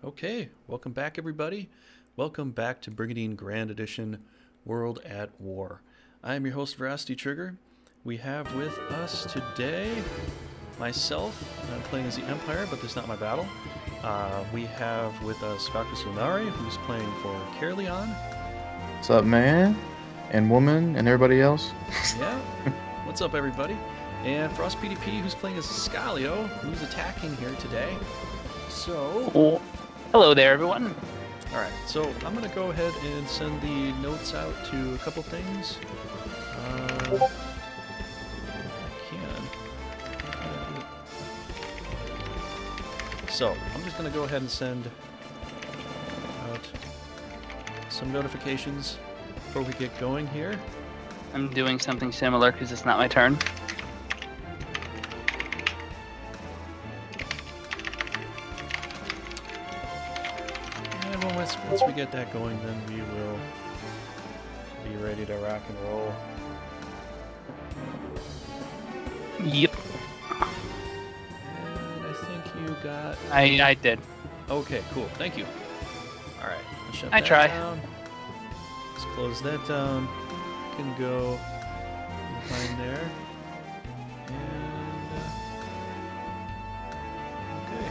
Okay, welcome back everybody. Welcome back to Brigandine Grand Edition World at War. I am your host VeracityTrigger. We have with us today myself. I'm playing as the Empire, but this is not my battle. We have with us Valkos Lunari, who's playing for Caerleon. What's up, man? And woman and everybody else? Yeah, what's up everybody? And Frost PDP, who's playing as Iscalio, who's attacking here today. So... Hello there, everyone. Alright, so I'm going to go ahead and send the notes out to a couple things. I can. So, I'm just going to go ahead and send out some notifications before we get going here. I'm doing something similar because it's not my turn. Once we get that going, then we will be ready to rock and roll. Yep. And I think you got... I did. Okay, cool. Thank you. Alright, let's shut I that try. down. Let's close that down. I can go behind there. And... okay.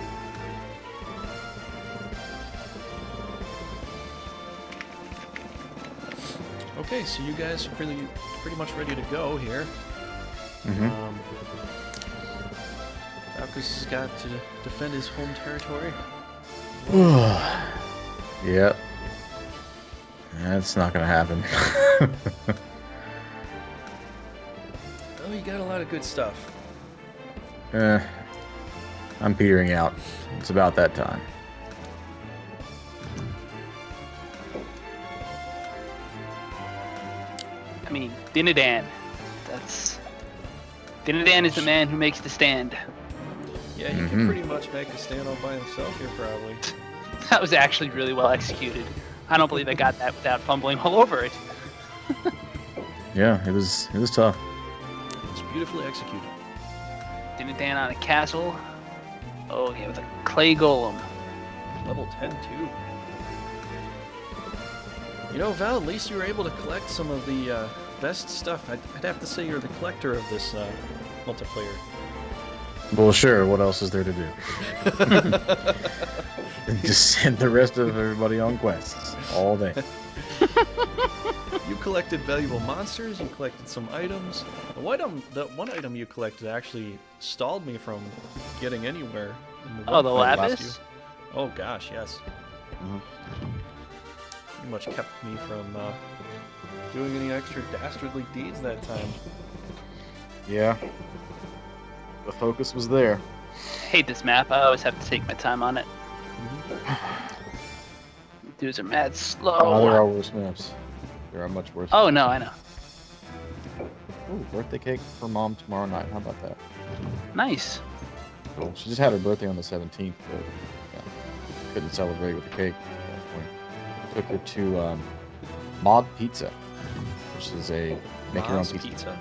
Okay, so you guys are pretty much ready to go here. Valkos has got to defend his home territory. Yep. That's not gonna happen. Oh, you got a lot of good stuff. I'm petering out. It's about that time. I mean, Dinadan. Dinadan is the man who makes the stand. Yeah, he can pretty much make a stand all by himself here, probably. That was actually really well executed. I don't believe I got that without fumbling all over it. Yeah, it was tough. It's beautifully executed. Dinadan on a castle. Oh yeah, with a clay golem. Level 10 too. You know, Val, at least you were able to collect some of the best stuff. I'd have to say you're the collector of this multiplayer. Well, sure. What else is there to do? Just send the rest of everybody on quests all day. You collected valuable monsters. You collected some items. The one item you collected actually stalled me from getting anywhere. Oh, the lapis? Oh gosh, yes. Pretty much kept me from doing any extra dastardly deeds that time. Yeah. The focus was there. I hate this map. I always have to take my time on it. Dudes are mad slow. Oh, there are worse maps. There are much worse. Oh no, I know. Ooh, birthday cake for Mom tomorrow night. How about that? Nice. Cool. She just had her birthday on the 17th, but yeah, couldn't celebrate with the cake at that point. Took her to Mod Pizza, which is a make your own pizza.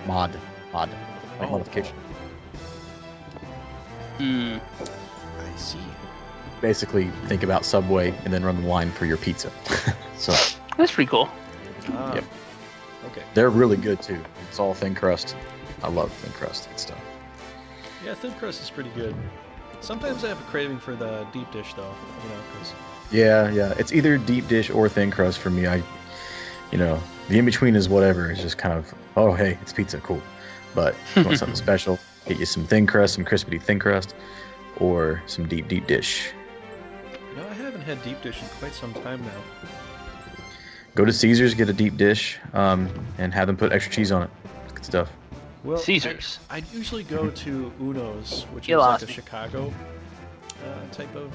Mod like modification. Hmm. I see. Basically, think about Subway and then run the line for your pizza. So That's pretty cool. Yep. Okay. They're really good too. It's all thin crust. I love thin crust and stuff. Yeah, thin crust is pretty good. Sometimes I have a craving for the deep dish, though. You know, 'cause... Yeah. It's either deep dish or thin crust for me. The in between is whatever. It's just kind of, oh hey, it's pizza, cool. But if you want something special, get you some thin crust, some crispy thin crust, or some deep dish. You know, I haven't had deep dish in quite some time now. Go to Caesars, get a deep dish, and have them put extra cheese on it. Good stuff. Well, Caesars. I'd usually go to Uno's, which You is like lost a me. Chicago type of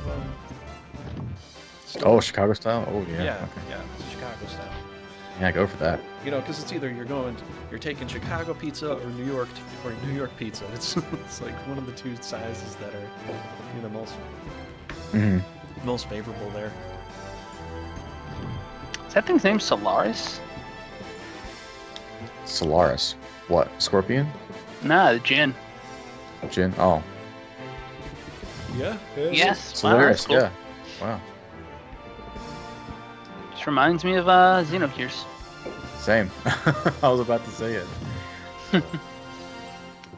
store. Oh, Chicago style? Oh, yeah. Yeah, Okay. yeah, it's a Chicago style. Yeah, go for that. You know, because it's either you're taking Chicago pizza or New York pizza. It's like one of the two sizes that are the most favorable there. Is that thing's name Solaris? Solaris. What? Scorpion? Nah, the Jin. Jin? Oh. Yeah. Yes. Solaris, wow, yeah. Wow. Just reminds me of Xenogears. Same. I was about to say it.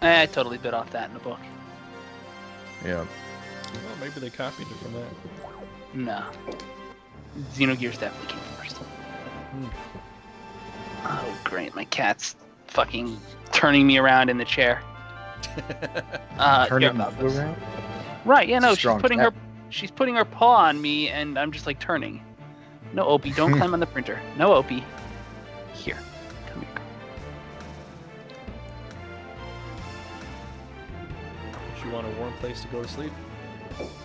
I totally bit off that in the book. Yeah. Well, maybe they copied it from that. No. Xenogears definitely came first. Oh, great. My cat's fucking turning me around in the chair. Turning about you this. around? Right, yeah, no, Strong she's putting her paw on me, and I'm just like turning. No, Opie, don't climb on the printer. No, Opie. Here. Come here. She want a warm place to go to sleep?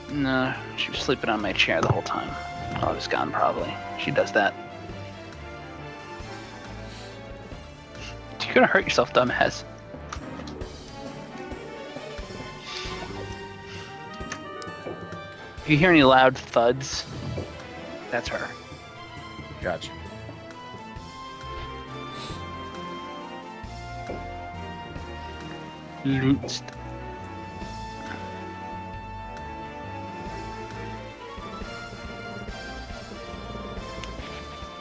No, she was sleeping on my chair the whole time. I was gone, probably. She does that. You're gonna hurt yourself, dumbass. If you hear any loud thuds, that's her. Gotcha. Lunst.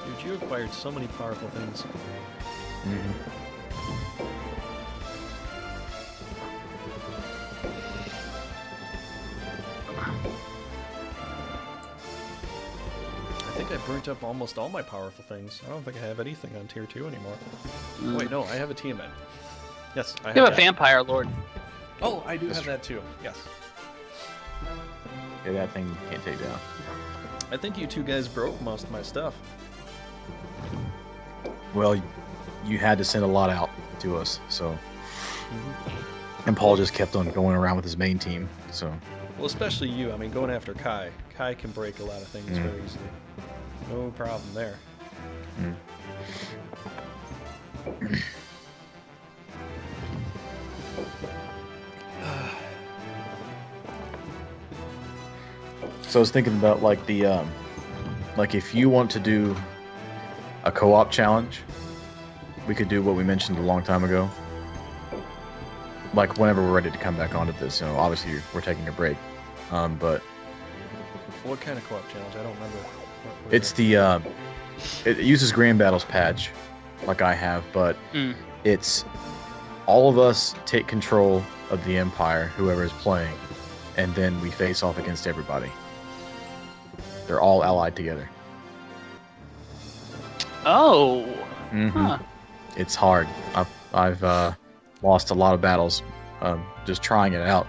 Dude, you acquired so many powerful things. I think I burnt up almost all my powerful things. I don't think I have anything on tier 2 anymore. Oh, wait, no, I have a Tiamat. Yes, I have You have a that. vampire lord. Oh, I do have that too. Yes. Yeah, that thing you can't take down. I think you two guys broke most of my stuff. Well, you had to send a lot out to us, so. And Paul just kept on going around with his main team, so. Well, especially you. I mean, going after Kai. Kai can break a lot of things very easily. No problem there. So I was thinking about like the, like if you want to do a co-op challenge, we could do what we mentioned a long time ago. Like whenever we're ready to come back onto this, you know, obviously we're taking a break, but What kind of co-op challenge? I don't remember. What it's the, it uses Grand Battles patch, like I have, but it's all of us take control of the Empire, whoever is playing, and then we face off against everybody. They're all allied together. Oh. Huh. It's hard. I've lost a lot of battles just trying it out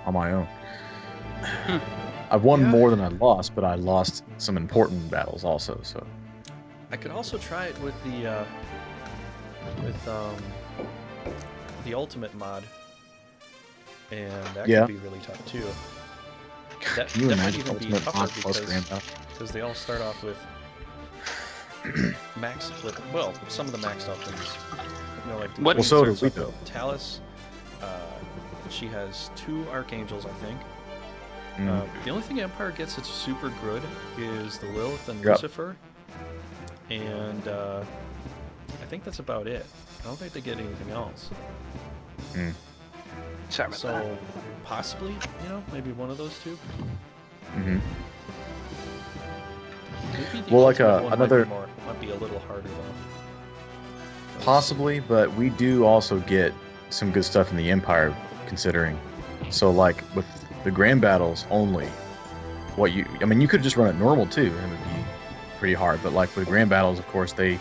on my own. I've won more than I lost, but I lost some important battles also. So I could also try it with the ultimate mod, and that could be really tough too. That can you might imagine even be ultimate mod tougher plus Grand Battle? because they all start off with well, some of the maxed out things. You know, like the What- queen Well, so do starts we, off though. with Talus. She has 2 archangels, I think. The only thing Empire gets that's super good is the Lilith and Lucifer, and I think that's about it. I don't think they get anything else. Sorry about that. So possibly, you know, maybe one of those 2. Maybe the Well, like ultimate one another might be a little harder though. possibly, but we do also get some good stuff in the Empire, considering. So like with the Grand Battles only, I mean, you could just run it normal too, and it would be pretty hard. But like with Grand Battles, of course, they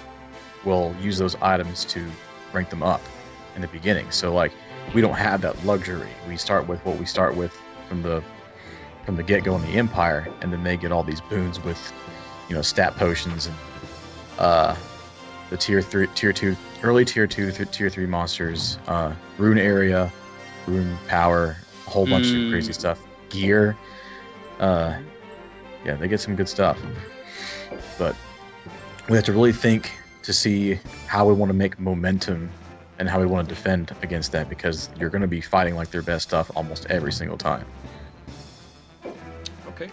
will use those items to rank them up in the beginning. So like we don't have that luxury. We start with what we start with from the get-go in the Empire, and then they get all these boons with, you know, stat potions and the tier 2, early tier 2 through tier 3 monsters, rune area, rune power, a whole bunch of crazy stuff, gear. Yeah, they get some good stuff, but we have to really think to see how we want to make momentum and how we want to defend against that, because you're going to be fighting like their best stuff almost every single time. Okay.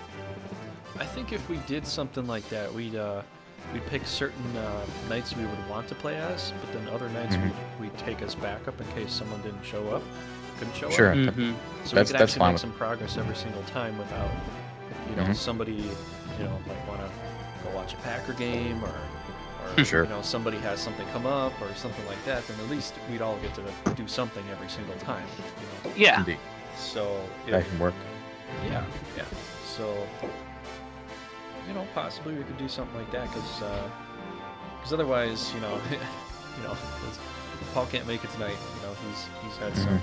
I think if we did something like that, we'd pick certain knights we would want to play as, but then other knights we'd take as backup in case someone couldn't show up. Sure. So we could that's actually fine make some progress every single time without you know, somebody, you know, might want to go watch a Packer game, or Sure. you know, somebody has something come up or something like that, then at least we'd all get to do something every single time, you know? Yeah. Indeed. So That can work. yeah. So, you know, possibly we could do something like that, because otherwise, you know, you know, 'cause Paul can't make it tonight. You know, he's had some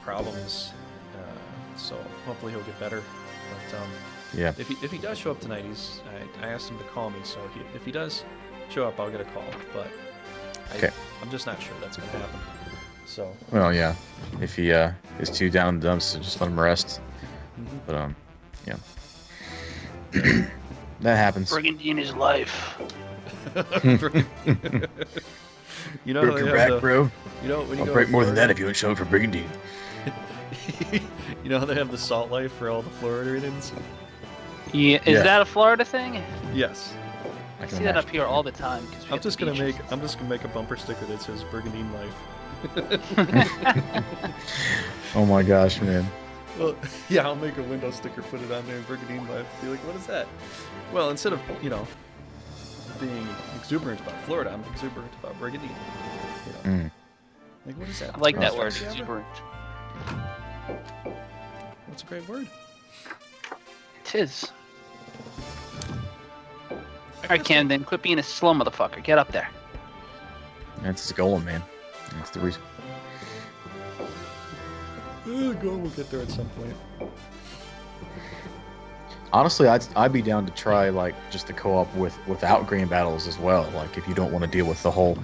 problems, so hopefully he'll get better. But Yeah. if he does show up tonight, I asked him to call me, so if he does show up, I'll get a call. But Okay. I'm just not sure that's gonna happen. So Well, yeah. If he is too down in the dumps, so just let him rest. But yeah. That happens. Brigandine is life. you know, how Broke they your have back, bro. You know, when you I'll go break to more than that Florida- if you don't show up for Brigandine. You know how they have the salt life for all the Floridians? Yeah, is Yeah. that a Florida thing? Yes. I I can see that up imagine. here all the time. 'Cause we I'm got just the gonna beaches. make a bumper sticker that says Brigandine Life. Oh my gosh, man. Well, yeah, I'll make a window sticker, put it on there, Brigandine Life. Be like, what is that? Well, instead of, you know, being exuberant about Florida, I'm exuberant about Brigandine. You know? Like, what is that? I like that word, Jabber? exuberant. What's a great word? Tis. Alright, Camden, quit being a slow motherfucker. Get up there. That's his goal, man. That's the reason. We'll get there at some point. Honestly, I'd be down to try like just the co-op without green battles as well. Like if you don't want to deal with the whole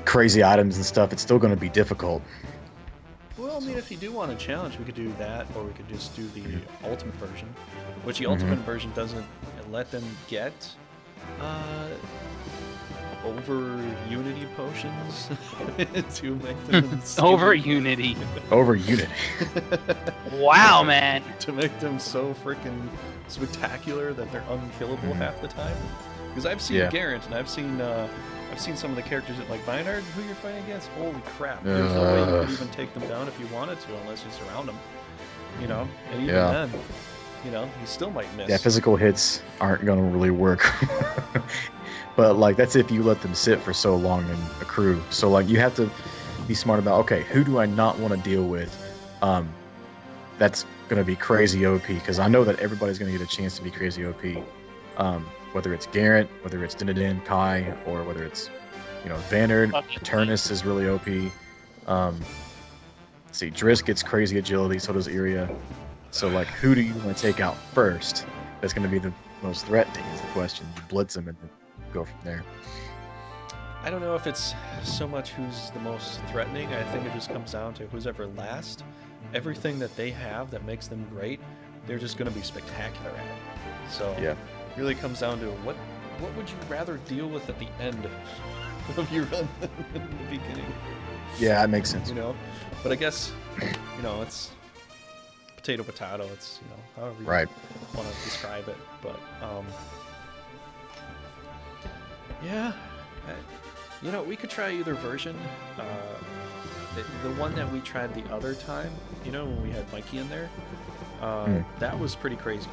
crazy items and stuff, it's still going to be difficult. Well, I mean, if you do want a challenge, we could do that, or we could just do the ultimate version, which the ultimate version doesn't let them get over Unity potions to make them Over Unity. Over Unity. Wow, man. to make them so freaking spectacular that they're unkillable half the time. Because I've seen Yeah. Garrett, and I've seen some of the characters that, like Vinard, who you're fighting against. Holy crap! There's no way you could even take them down if you wanted to, unless you surround them. You know, and even Yeah. then, you know, you still might miss. Yeah, physical hits aren't going to really work. But like that's if you let them sit for so long in a crew. So like you have to be smart about, okay, who do I not want to deal with? That's going to be crazy OP, because I know that everybody's going to get a chance to be crazy OP. Whether it's Garrett, whether it's Dinadin, Kai, or whether it's, you know, Vanard, Eternus is really OP. Let's see, Drisk gets crazy agility, so does Iria. So like, who do you want to take out first? That's going to be the most threatening is the question. You blitz them and then go from there. I don't know if it's so much who's the most threatening. I think it just comes down to who's ever last. Everything that they have that makes them great, they're just going to be spectacular at. So Yeah. it really comes down to what would you rather deal with at the end of your run than in the beginning. Yeah, that makes sense. You know, but I guess, you know, it's potato. It's, you know, however you Right. want to describe it. But yeah, you know, we could try either version. The one that we tried the other time, you know, when we had Mikey in there, that was pretty crazy.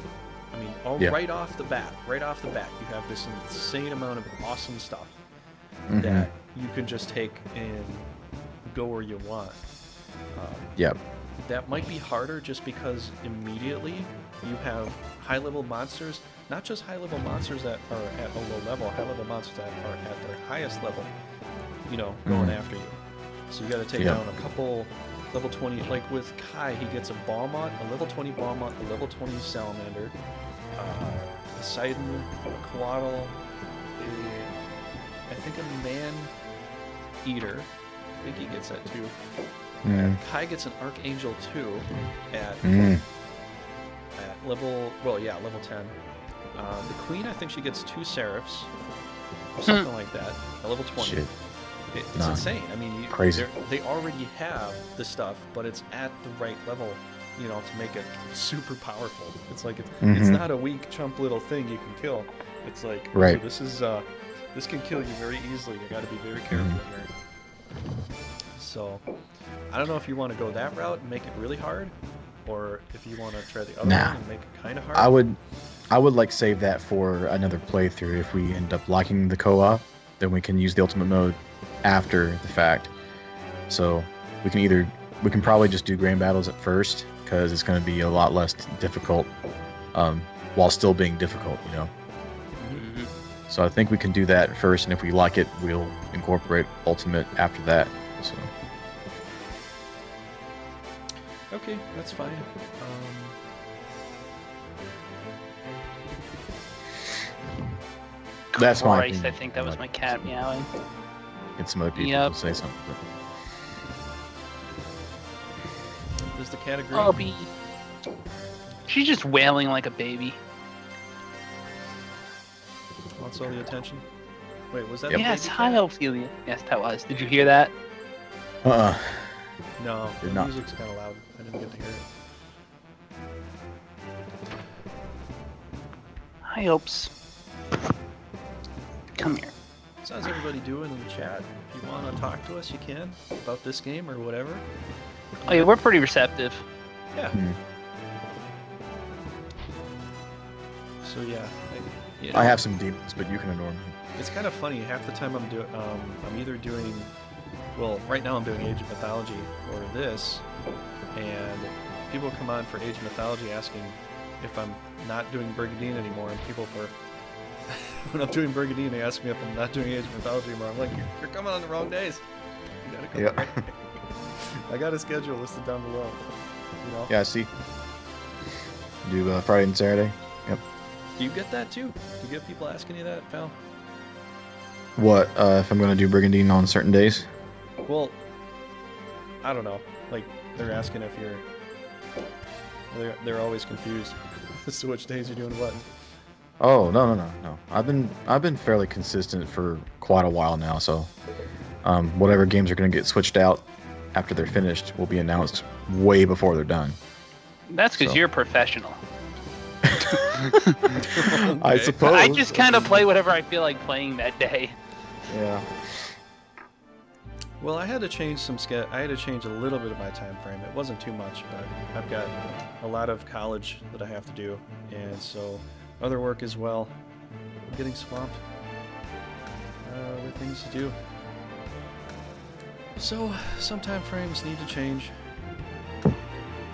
I mean, Yeah. right off the bat, you have this insane amount of awesome stuff that you can just take and go where you want. Yep. That might be harder just because immediately you have high-level monsters, not just high-level monsters that are at a low level, high-level monsters that are at their highest level, you know, going after you. So you got to take down a couple level 20, like with Kai, he gets a Balmont, a level 20 Balmont, a level 20 Salamander, a Poseidon, a Coatl, I think a Man-Eater. I think he gets that too. Kai gets an Archangel too at level, well, yeah, level 10. The Queen, I think she gets 2 Seraphs, or something like that, at level 20. Shit. It's insane. I mean, Crazy. they already have the stuff, but it's at the right level, you know, to make it super powerful. It's like it's not a weak chump little thing you can kill. It's like, Right. "Ooh, this can kill you very easily. You got to be very careful here." So, I don't know if you want to go that route and make it really hard, or if you want to try the other Nah. one and make it kind of hard. I would like save that for another playthrough. If we end up liking the co-op, then we can use the ultimate mode after the fact. So we can probably just do grand battles at first, because it's going to be a lot less difficult, while still being difficult, you know. Mhm. So I think we can do that first, and if we like it, we'll incorporate ultimate after that. So. Okay, that's fine. That's my Christ, I opinion. think that was my cat meowing. Get some other people Yep. to say something. Does the cat agree? Opie. She's just wailing like a baby. Wants all the attention. Wait, was that Yep. the Yes, baby hi cat? Ophelia. Yes, that was. Did you hear that? Uh-uh. No, the Did not. music's kind of loud. I didn't get to hear it. Hi, Opes. Come here. So how's everybody doing in the chat? If you want to talk to us, you can about this game or whatever. Oh yeah, we're pretty receptive. Yeah. Hmm. So yeah, I have some demons, but you can ignore me. It's kind of funny. Half the time I'm either doing, well, right now I'm doing Age of Mythology or this, and people come on for Age of Mythology asking if I'm not doing Brigandine anymore, and people for when I'm doing Brigandine, they ask me if I'm not doing Age of Mythology anymore. I'm like, you're coming on the wrong days. You gotta come Yeah. back. I got a schedule listed down below. You know? Yeah, I see. Do Friday and Saturday. Yep. Do you get that too? Do you get people asking you that, pal? What, if I'm going to do Brigandine on certain days? Well, I don't know. Like, they're asking if you're... They're always confused as to which days you're doing what. Oh, no. I've been fairly consistent for quite a while now, so whatever games are going to get switched out after they're finished will be announced way before they're done. That's because So. you're a professional. I suppose. I just kind of play whatever I feel like playing that day. Yeah. Well, I had to change I had to change a little bit of my time frame. It wasn't too much, but I've got a lot of college that I have to do, and so other work as well. I'm getting swamped with things to do. So some time frames need to change.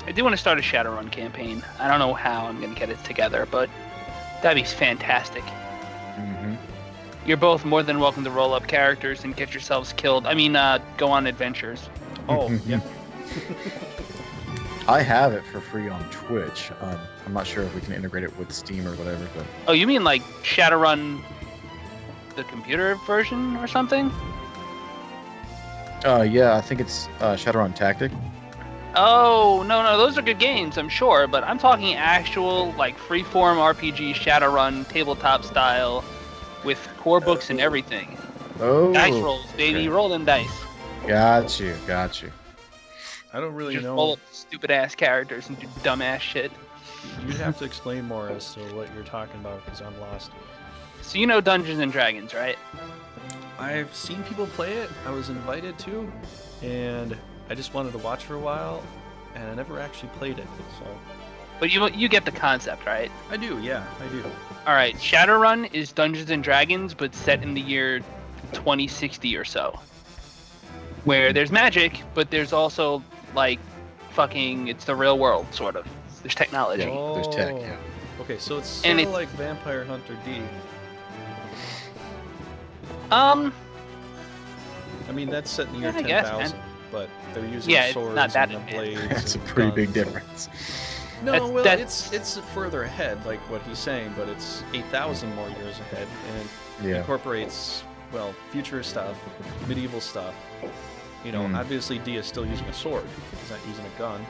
I do want to start a Shadowrun campaign. I don't know how I'm going to get it together, but that'd be fantastic. Mm-hmm. You're both more than welcome to roll up characters and get yourselves killed. I mean, go on adventures. Oh, yeah. I have it for free on Twitch. I'm not sure if we can integrate it with Steam or whatever, but Oh, you mean like Shadowrun, the computer version or something? yeah, I think it's Shadowrun Tactic. Oh, no, those are good games, I'm sure, but I'm talking actual, like, freeform RPG Shadowrun, tabletop style, with core books and everything. Oh, Dice rolls, baby, okay. roll them dice. Got you. I don't really Just know. roll up stupid-ass characters and do dumb-ass shit. You have to explain more as to what you're talking about, because I'm lost. So you know Dungeons and Dragons, right? I've seen people play it. I was invited to, and I just wanted to watch for a while, and I never actually played it. So But you get the concept, right? I do, yeah, I do. All right, Shadowrun is Dungeons and Dragons, but set in the year 2060 or so, where there's magic, but there's also like fucking it's the real world sort of. There's technology. Oh, There's tech, yeah. Okay, so it's And sort of it's- like Vampire Hunter D. Um, I mean, that's set in the year Yeah, I guess, 10,000, but they're using Yeah, it's swords not that and the advanced. blades. That's a and pretty big guns. difference. No, well, that's- it's further ahead, like what he's saying, but it's 8,000 more years ahead, and it Yeah. incorporates, well, future stuff, medieval stuff. You know, Hmm. obviously D is still using a sword. He's not using a gun.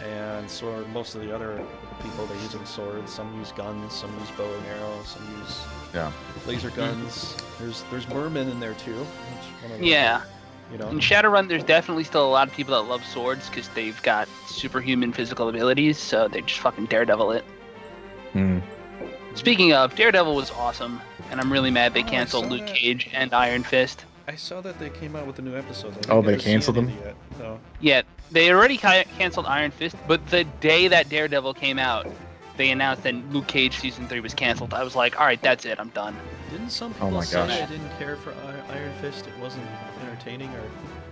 And so are most of the other people, they're using swords. Some use guns, some use bow and arrow, some use Yeah. laser guns. There's mermen in there too. Which one of the- yeah. You know. In Shadowrun, there's definitely still a lot of people that love swords because they've got superhuman physical abilities, so they just fucking Daredevil it. Hmm. Speaking of, Daredevil was awesome, and I'm really mad they Oh, I canceled saw Luke that. Cage and Iron Fist. I saw that they came out with a new episode. I Oh, didn't they get to see canceled any them? of it Yet. No. Yet, they already canceled Iron Fist, but the day that Daredevil came out, they announced that Luke Cage season 3 was canceled. I was like, all right, that's it, I'm done. Didn't some people say they didn't care for Iron Fist? It wasn't entertaining, or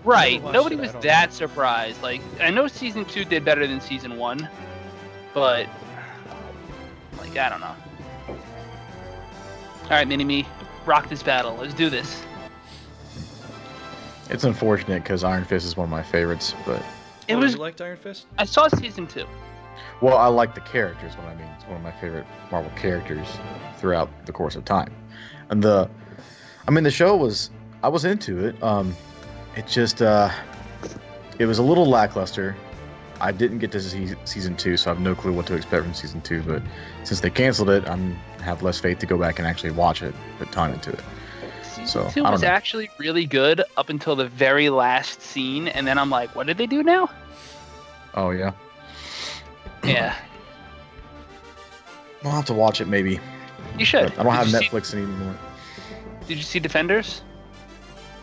right? Nobody was that surprised. Like, I know season 2 did better than season 1, but like, I don't know. All right, Mini-Me, rock this battle. Let's do this. It's unfortunate because Iron Fist is one of my favorites, but you liked Iron Fist? I saw season 2. Well, I like the characters. What I mean, it's one of my favorite Marvel characters throughout the course of time. And the show was, I was into it. It just, it was a little lackluster. I didn't get to see season 2, so I have no clue what to expect from season 2. But since they canceled it, I have less faith to go back and actually watch it, put time into it. Season 2 was actually really good up until the very last scene, and then I'm like, what did they do now? Oh yeah. Yeah. I'll have to watch it maybe. You should. But I don't have Netflix anymore. Did you see Defenders?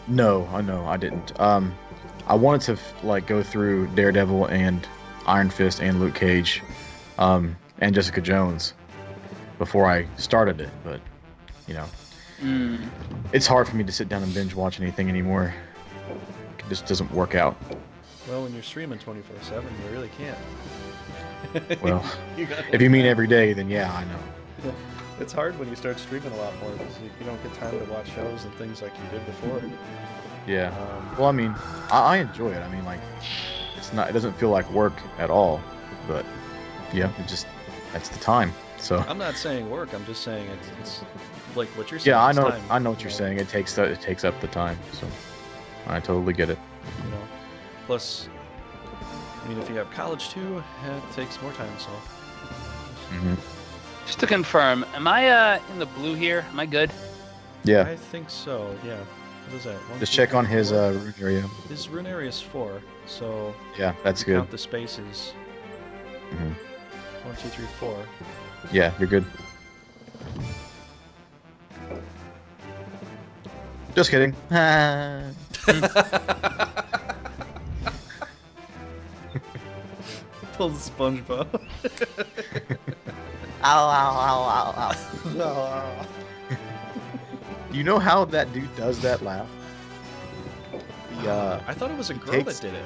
No, I didn't. I wanted to go through Daredevil and Iron Fist and Luke Cage, and Jessica Jones before I started it, but you know, it's hard for me to sit down and binge watch anything anymore. It just doesn't work out. Well, when you're streaming 24/7, you really can't. Well, if you mean every day, then yeah, I know. It's hard when you start streaming a lot more because you don't get time to watch shows and things like you did before. Yeah. Well, I mean, I enjoy it. I mean, like, it doesn't feel like work at all, but yeah, that's the time. So I'm not saying work. I'm just saying it's like what you're saying. Yeah, time, I know what you're saying. It takes up the time. So I totally get it. You know, plus, I mean, if you have college too, it takes more time. So. Just to confirm, am I in the blue here? Am I good? Yeah. I think so. Yeah. What is that? Just check on his rune area. His rune area is 4, so yeah, that's good. Count the spaces. 1, 2, 3, 4. Yeah, you're good. Just kidding. Pull the SpongeBob. Ow, ow, ow, ow, ow. You know how that dude does that laugh? I thought it was a girl that did it.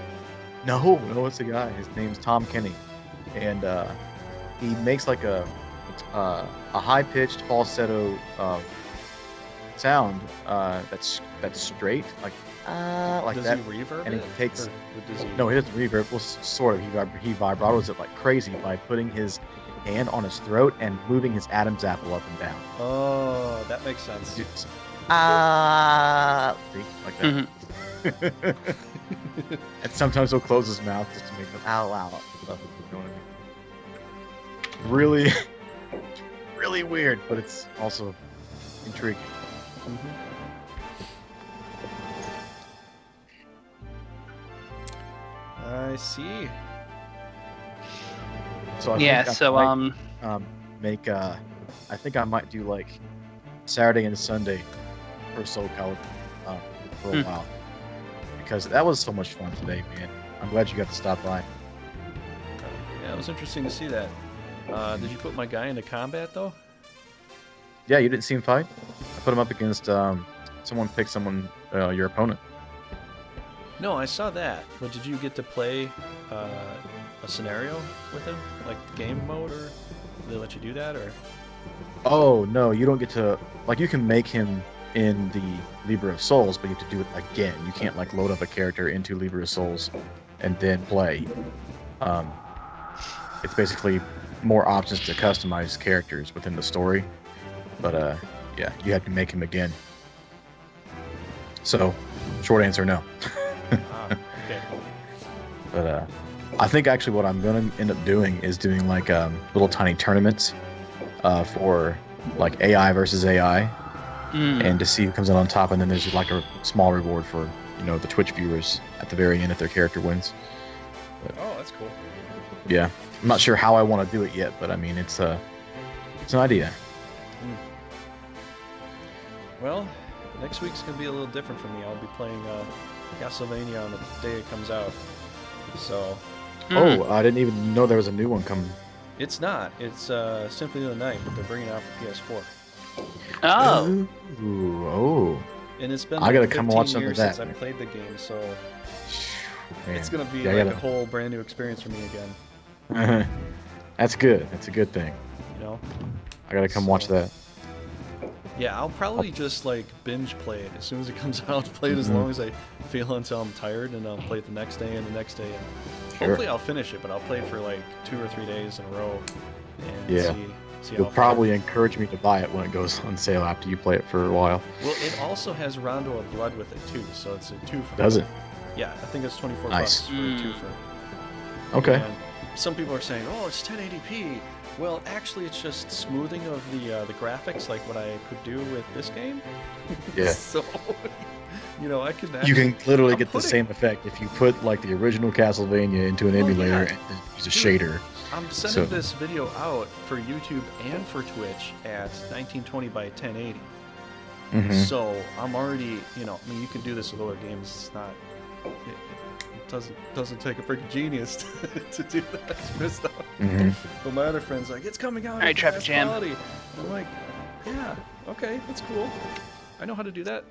No, it's a guy. His name's Tom Kenny, and he makes like a high-pitched falsetto sound that's straight, like does that. Does he reverb and it? He takes. He... No, he doesn't reverb. Well, sort of. He vibratos it like crazy by putting his hand on his throat and moving his Adam's apple up and down. Oh, that makes sense. See, like that. And sometimes he'll close his mouth just to make the ow ow stuff. You know what I mean? Really, really weird, but it's also intriguing. I see. So I think I might do like Saturday and Sunday for Soul Calibur for a while, because that was so much fun today, man. I'm glad you got to stop by. Yeah, it was interesting to see that. Did you put my guy into combat though? Yeah, you didn't see him fight? I put him up against someone picked someone, your opponent. No, I saw that. But did you get to play a scenario with him, like the game mode, or did they let you do that, or? Oh no, you don't get to. Like, you can make him in the Libra of Souls, but you have to do it again. You can't like load up a character into Libra of Souls and then play. It's basically more options to customize characters within the story, but yeah, you have to make him again. So, short answer, no. Okay. But I think actually what I'm gonna end up doing is doing like little tiny tournaments for like AI versus AI, and to see who comes out on top, and then there's like a small reward for, you know, the Twitch viewers at the very end if their character wins. But, oh, that's cool. Yeah, I'm not sure how I want to do it yet, but I mean it's an idea. Well, next week's gonna be a little different for me. I'll be playing Castlevania on the day it comes out. So Oh, I didn't even know there was a new one coming. it's not. It's Symphony of the Night, but they're bringing it out for PS4. Oh. Ooh, oh. And it's been I like gotta 15 come watch some of years that. since I played the game, so Man. it's gonna be Yeah, I like gotta- a whole brand new experience for me again. That's good. That's a good thing. You know? I gotta come watch that. Yeah, I'll probably just like binge play it as soon as it comes out. Play it as long as I feel until I'm tired, and I'll play it the next day and the next day. And Sure. hopefully, I'll finish it, but I'll play it for like 2 or 3 days in a row. And Yeah. see You'll how far. probably encourage me to buy it when it goes on sale after you play it for a while. Well, it also has Rondo of Blood with it too, so it's a twofer. Does it? Yeah, I think it's 24 Nice. bucks for a twofer. Okay. And some people are saying, "Oh, it's 1080p." Well, actually, it's just smoothing of the graphics, like what I could do with this game. Yeah. So, you know, I could. You can literally I'm get the putting- same effect if you put like the original Castlevania into an Oh, emulator yeah. and then use a Dude. shader. I'm sending So- this video out for YouTube and for Twitch at 1920 by 1080. Mhm. So I'm already, you know, I mean, you can do this with other games. It's not. It doesn't take a freaking genius to do that sort of stuff. Mhm. But my other friends are like, it's coming out. All right, at the Traffic best Jam. quality. I'm like, yeah, okay, that's cool. I know how to do that.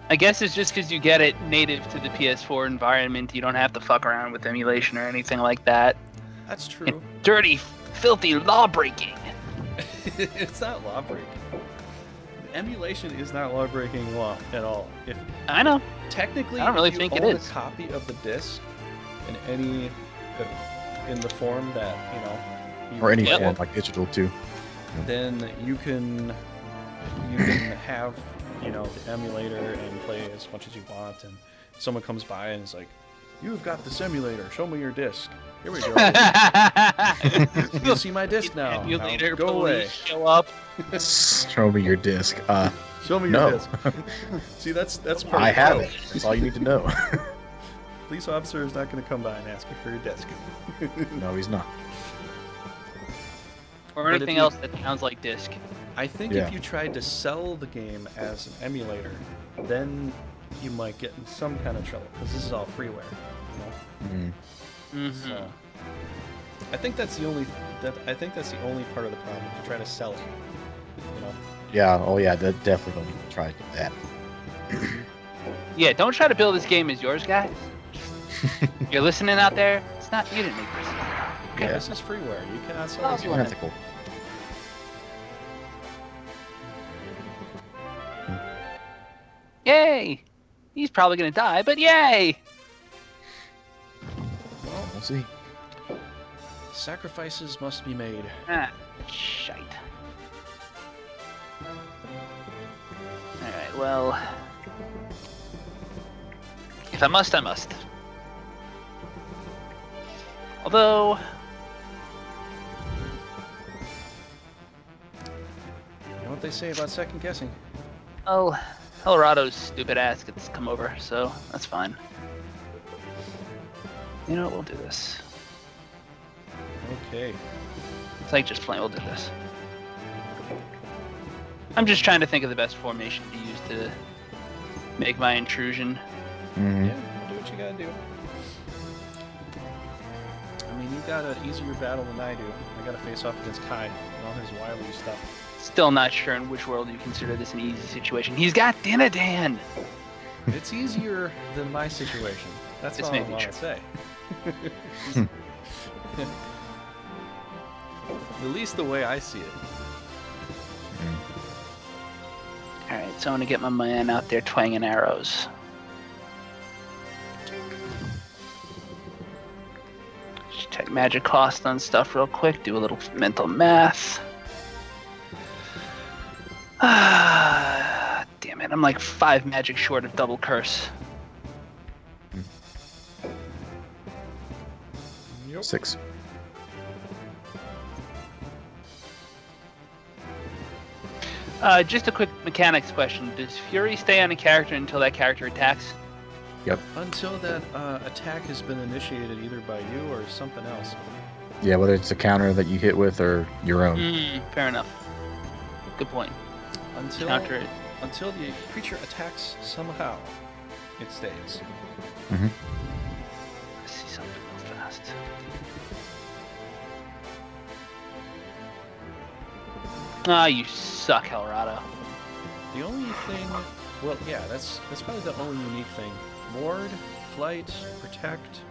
I guess it's just because you get it native to the PS4 environment. You don't have to fuck around with emulation or anything like that. That's true. Dirty, filthy law breaking. It's not law breaking. Emulation is not law breaking law at all. If I know. technically, I don't really if you think it own is. a copy of the disc in any in the form that you Or any play form it, like digital too. then you can have the emulator and play as much as you want. And someone comes by and is like, "You've got this emulator. Show me your disc. Here we go. You can see my disc now. Emulator Now, go police away. show up. Show me your disc. Show me No. your disc." See, that's part I of the have joke. it. That's all you need to know. Police officer is not going to come by and ask you for your disc. No, he's not. Or But if anything you- else that sounds like disc. I think Yeah. if you tried to sell the game as an emulator, then you might get in some kind of trouble because this is all freeware. Mhm. Mm-hmm. So I think that's the only part of the problem if you try to sell it. Yeah. Oh yeah. That definitely don't even try to get that. Yeah, don't try to build this game as yours, guys. You're listening out there? It's not. You didn't make this. Yeah, Yeah. this is freeware. You cannot sell Oh, this. It's unethical. Yay! He's probably gonna die, but yay! Well, We'll see. sacrifices must be made. Ah, shite. Alright, well... If I must, I must. Although... You know what they say about second guessing? Oh, Colorado's stupid ass gets come over, so that's fine. You know what, we'll do this. Okay. It's like just plain, we'll do this. I'm just trying to think of the best formation to use to make my intrusion. Mhm. Yeah, do what you gotta do. I mean, you got an easier battle than I do. I gotta face off against Kai and all his wily stuff. Still not sure in which world you consider this an easy situation. He's got Dinadan! It's easier than my situation. That's This all may I be want true. to say. At least the way I see it. Alright, so I'm gonna get my man out there twanging arrows. Just check magic cost on stuff real quick, do a little mental math. Ah, damn it, I'm like 5 magic short of double curse. 6. Just a quick mechanics question. Does Fury stay on a character until that character attacks? Yep. Until that attack has been initiated either by you or something else. Yeah, whether it's a counter that you hit with or your own. Fair enough. Good point. Until Counter it. until the creature attacks somehow. it stays. Mm-hmm. Let's see something real fast. Ah, you suck, Helrado. The only thing, well, yeah, that's probably the only unique thing. Ward, flight, protect,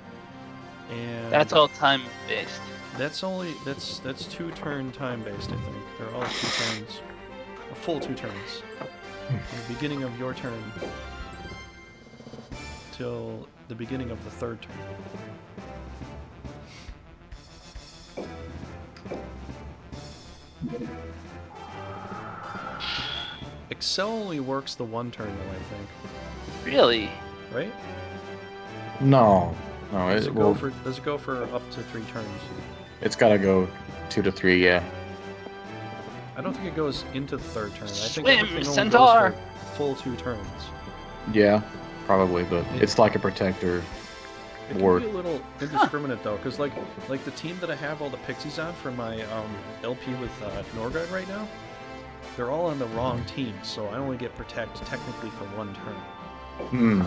and That's all time based. that's 2-turn time based. I think they're all 2 turns, a full 2 turns. From the beginning of your turn till the beginning of the 3rd turn. Excel only works the 1 turn though, I think. Really? Right? No, Does it well, go for up to 3 turns? it's got to go 2 to 3. Yeah. I don't think it goes into the 3rd turn. I think Swim, everything only Centaur! goes for full 2 turns. Yeah, probably, but it's like a protector. It Ward. can be a little indiscriminate though, because like the team that I have all the pixies on for my LP with Norgard right now, they're all on the wrong team, so I only get protect technically for 1 turn. Hmm.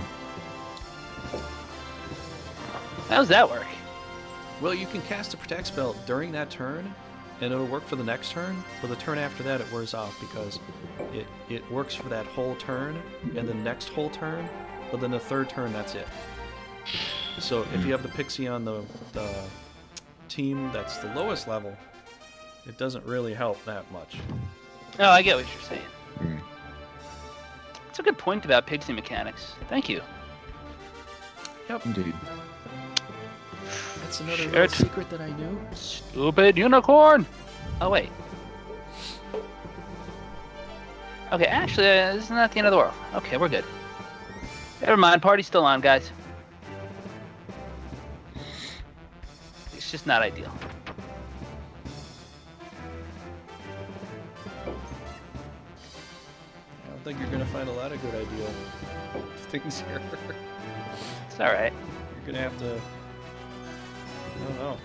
How does that work? Well, you can cast a protect spell during that turn, and it'll work for the next turn, but the turn after that it wears off because it works for that whole turn and the next whole turn, but then the 3rd turn, that's it. So if you have the pixie on the team that's the lowest level, it doesn't really help that much. Oh, I get what you're saying. Hmm. That's a good point about pixie mechanics. Thank you. Yep. Indeed. That's another Shit. little secret that I knew. Stupid unicorn! Oh, wait. Okay, actually, this is not the end of the world. Okay, we're good. Never mind, party's still on, guys. It's just not ideal. I don't think you're gonna find a lot of good ideal things here. It's alright. You're gonna have to. I don't know.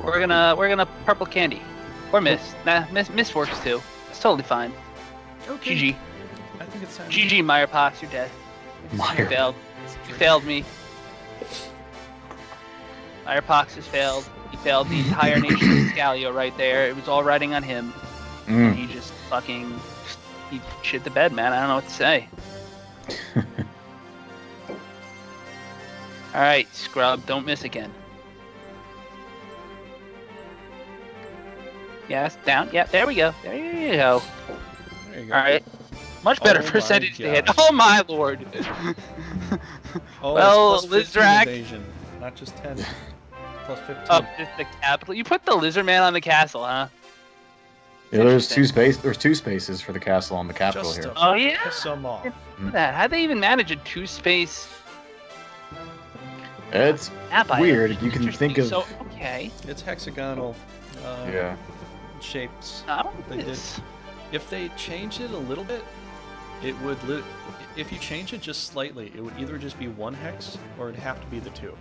We're gonna purple candy. Or miss. Nah, miss works too. It's totally fine. Okay. GG. I think it's time. GG, Meyerpox, you're dead. You Meyer. failed. You failed me. Meyerpox has failed. He failed the entire nation of Escalio right there. It was all riding on him. And he just fucking... He shit the bed, man. I don't know what to say. Alright, scrub. Don't miss again. Yes, down. Yeah, there we go. There you go. There you go. Alright. Much better Oh my percentage to hit. gosh. Oh my lord. Oh, Well, it's plus 15 Lizrak. evasion, not just 10. Plus 15. Up just the capital. You put the lizard man on the castle, huh? Yeah, there's 2 space. There's 2 spaces for the castle on the capital Just here. a- Oh yeah. Piss some off. Look at that. How'd they even manage a 2-space It's map item? weird. You can Interesting. think of So okay. It's hexagonal yeah. shapes. I don't They know did. this. If they changed it a little bit, it would. If you change it just slightly, it would either just be 1 hex or it'd have to be the 2.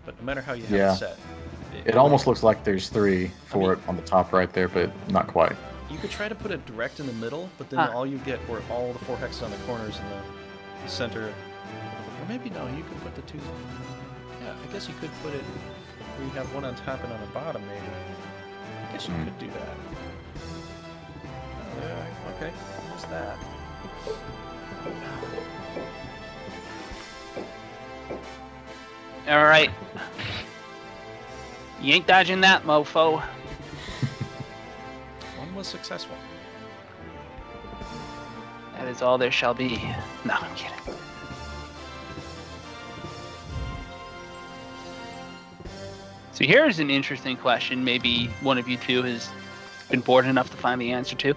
But no matter how you have Yeah. it set, It almost looks like there's 3 for it on the top right there, but not quite. You could try to put it direct in the middle, but then Huh. all you get were all the 4 hexes on the corners and the center. Or maybe no, you could put the 2. Yeah, I guess you could put it where you have 1 on top and on the bottom, maybe. I guess you could do that. Oh, yeah, okay, there's that. All right. You ain't dodging that, mofo. 1 was successful. That is all there shall be. No, I'm kidding. So here's an interesting question. Maybe one of you two has been bored enough to find the answer to.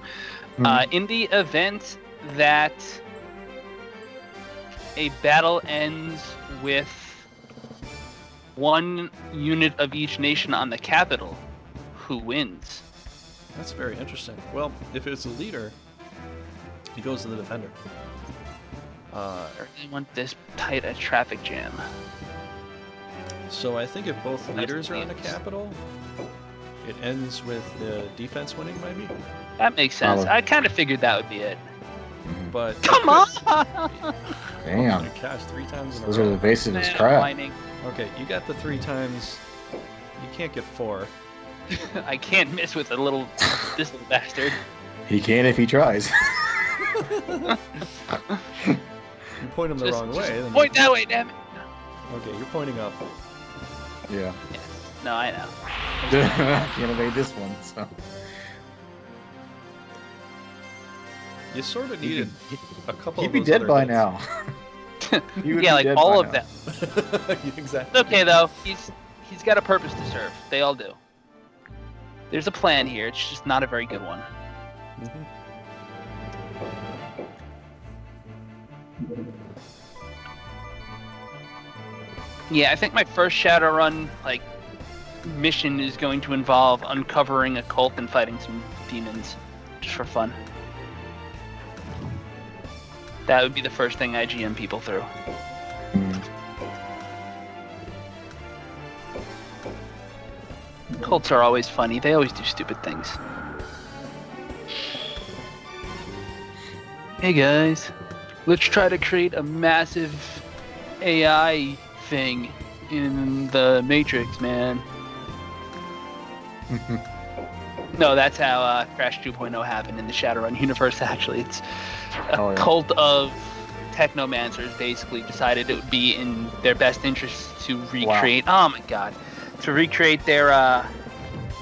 In the event that a battle ends with 1 unit of each nation on the capital, who wins? That's very interesting. Well, if it's a leader, he goes to the defender. I really want this tight a traffic jam. So I think if both leaders are on the leaders. capital, it ends with the defense winning, maybe. That makes sense. Probably. I kind of figured that would be it. But Come on! Damn. Oh my gosh, 3 times in a Those are row. evasive as Man, crap. whining. Okay, you got the 3 times. You can't get 4. I can't miss with this little bastard. He can if he tries. You point him the wrong way. Then Point that way, damn it. Okay, you're pointing up. Yeah. Yes. No, I know. You made this one, so. You sort of needed a couple He'd of be those dead other by hits. now. He would Yeah, be like dead all by of now. them. Exactly. It's okay though. He's got a purpose to serve. They all do. There's a plan here. It's just not a very good one. Mhm. Yeah, I think my first Shadowrun mission is going to involve uncovering a cult and fighting some demons, just for fun. That would be the first thing I GM people through. Mm. Cults are always funny. They always do stupid things. Hey guys, let's try to create a massive AI thing in the Matrix, man. No, that's how Crash 2.0 happened in the Shadowrun universe, actually. It's a cult of technomancers basically decided it would be in their best interest to recreate... Wow. Oh my god. To recreate their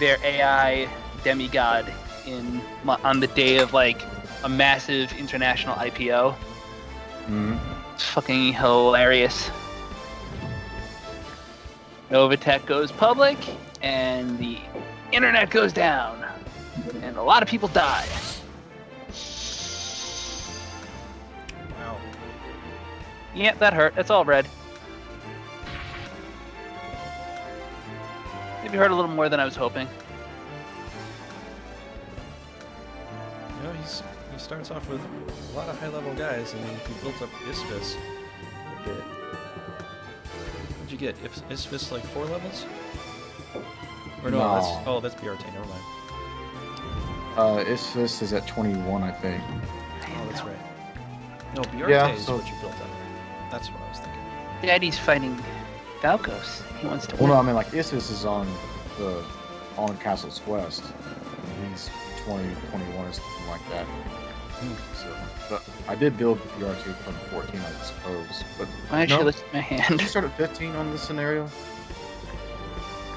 AI demigod on the day of, a massive international IPO. Mm. It's fucking hilarious. Novatech goes public, and the internet goes down, and a lot of people die. Wow. Yeah, that hurt. That's all red. Maybe hurt a little more than I was hoping. You know, he starts off with a lot of high-level guys, and he built up Isfis a bit. What'd you get? Isfis 4 levels? Or no, that's BRT. Never mind. Isfis is at 21, I think. Oh, that's right. No, BRT is what you built up. That's what I was thinking. Daddy's fighting Valkos. He wants to win. Well, no, I mean, Isfis is on Castle's Quest. He's 20, 21 or something like that. So, but I did build BRT from 14, I suppose. But Why don't you listen to my hand? Did you start at 15 on this scenario?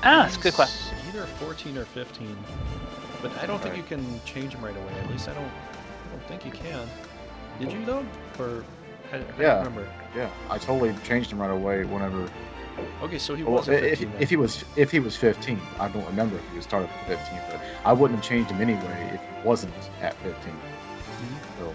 Ah, that's a good question. Either 14 or 15. But I don't think you can change them right away. At least I don't think you can. Did you though? Or I don't remember. Yeah, I totally changed him right away whenever. Okay, so he was at 15 if he was 15, I don't remember if he was started at 15, but I wouldn't have changed him anyway if he wasn't at 15. So.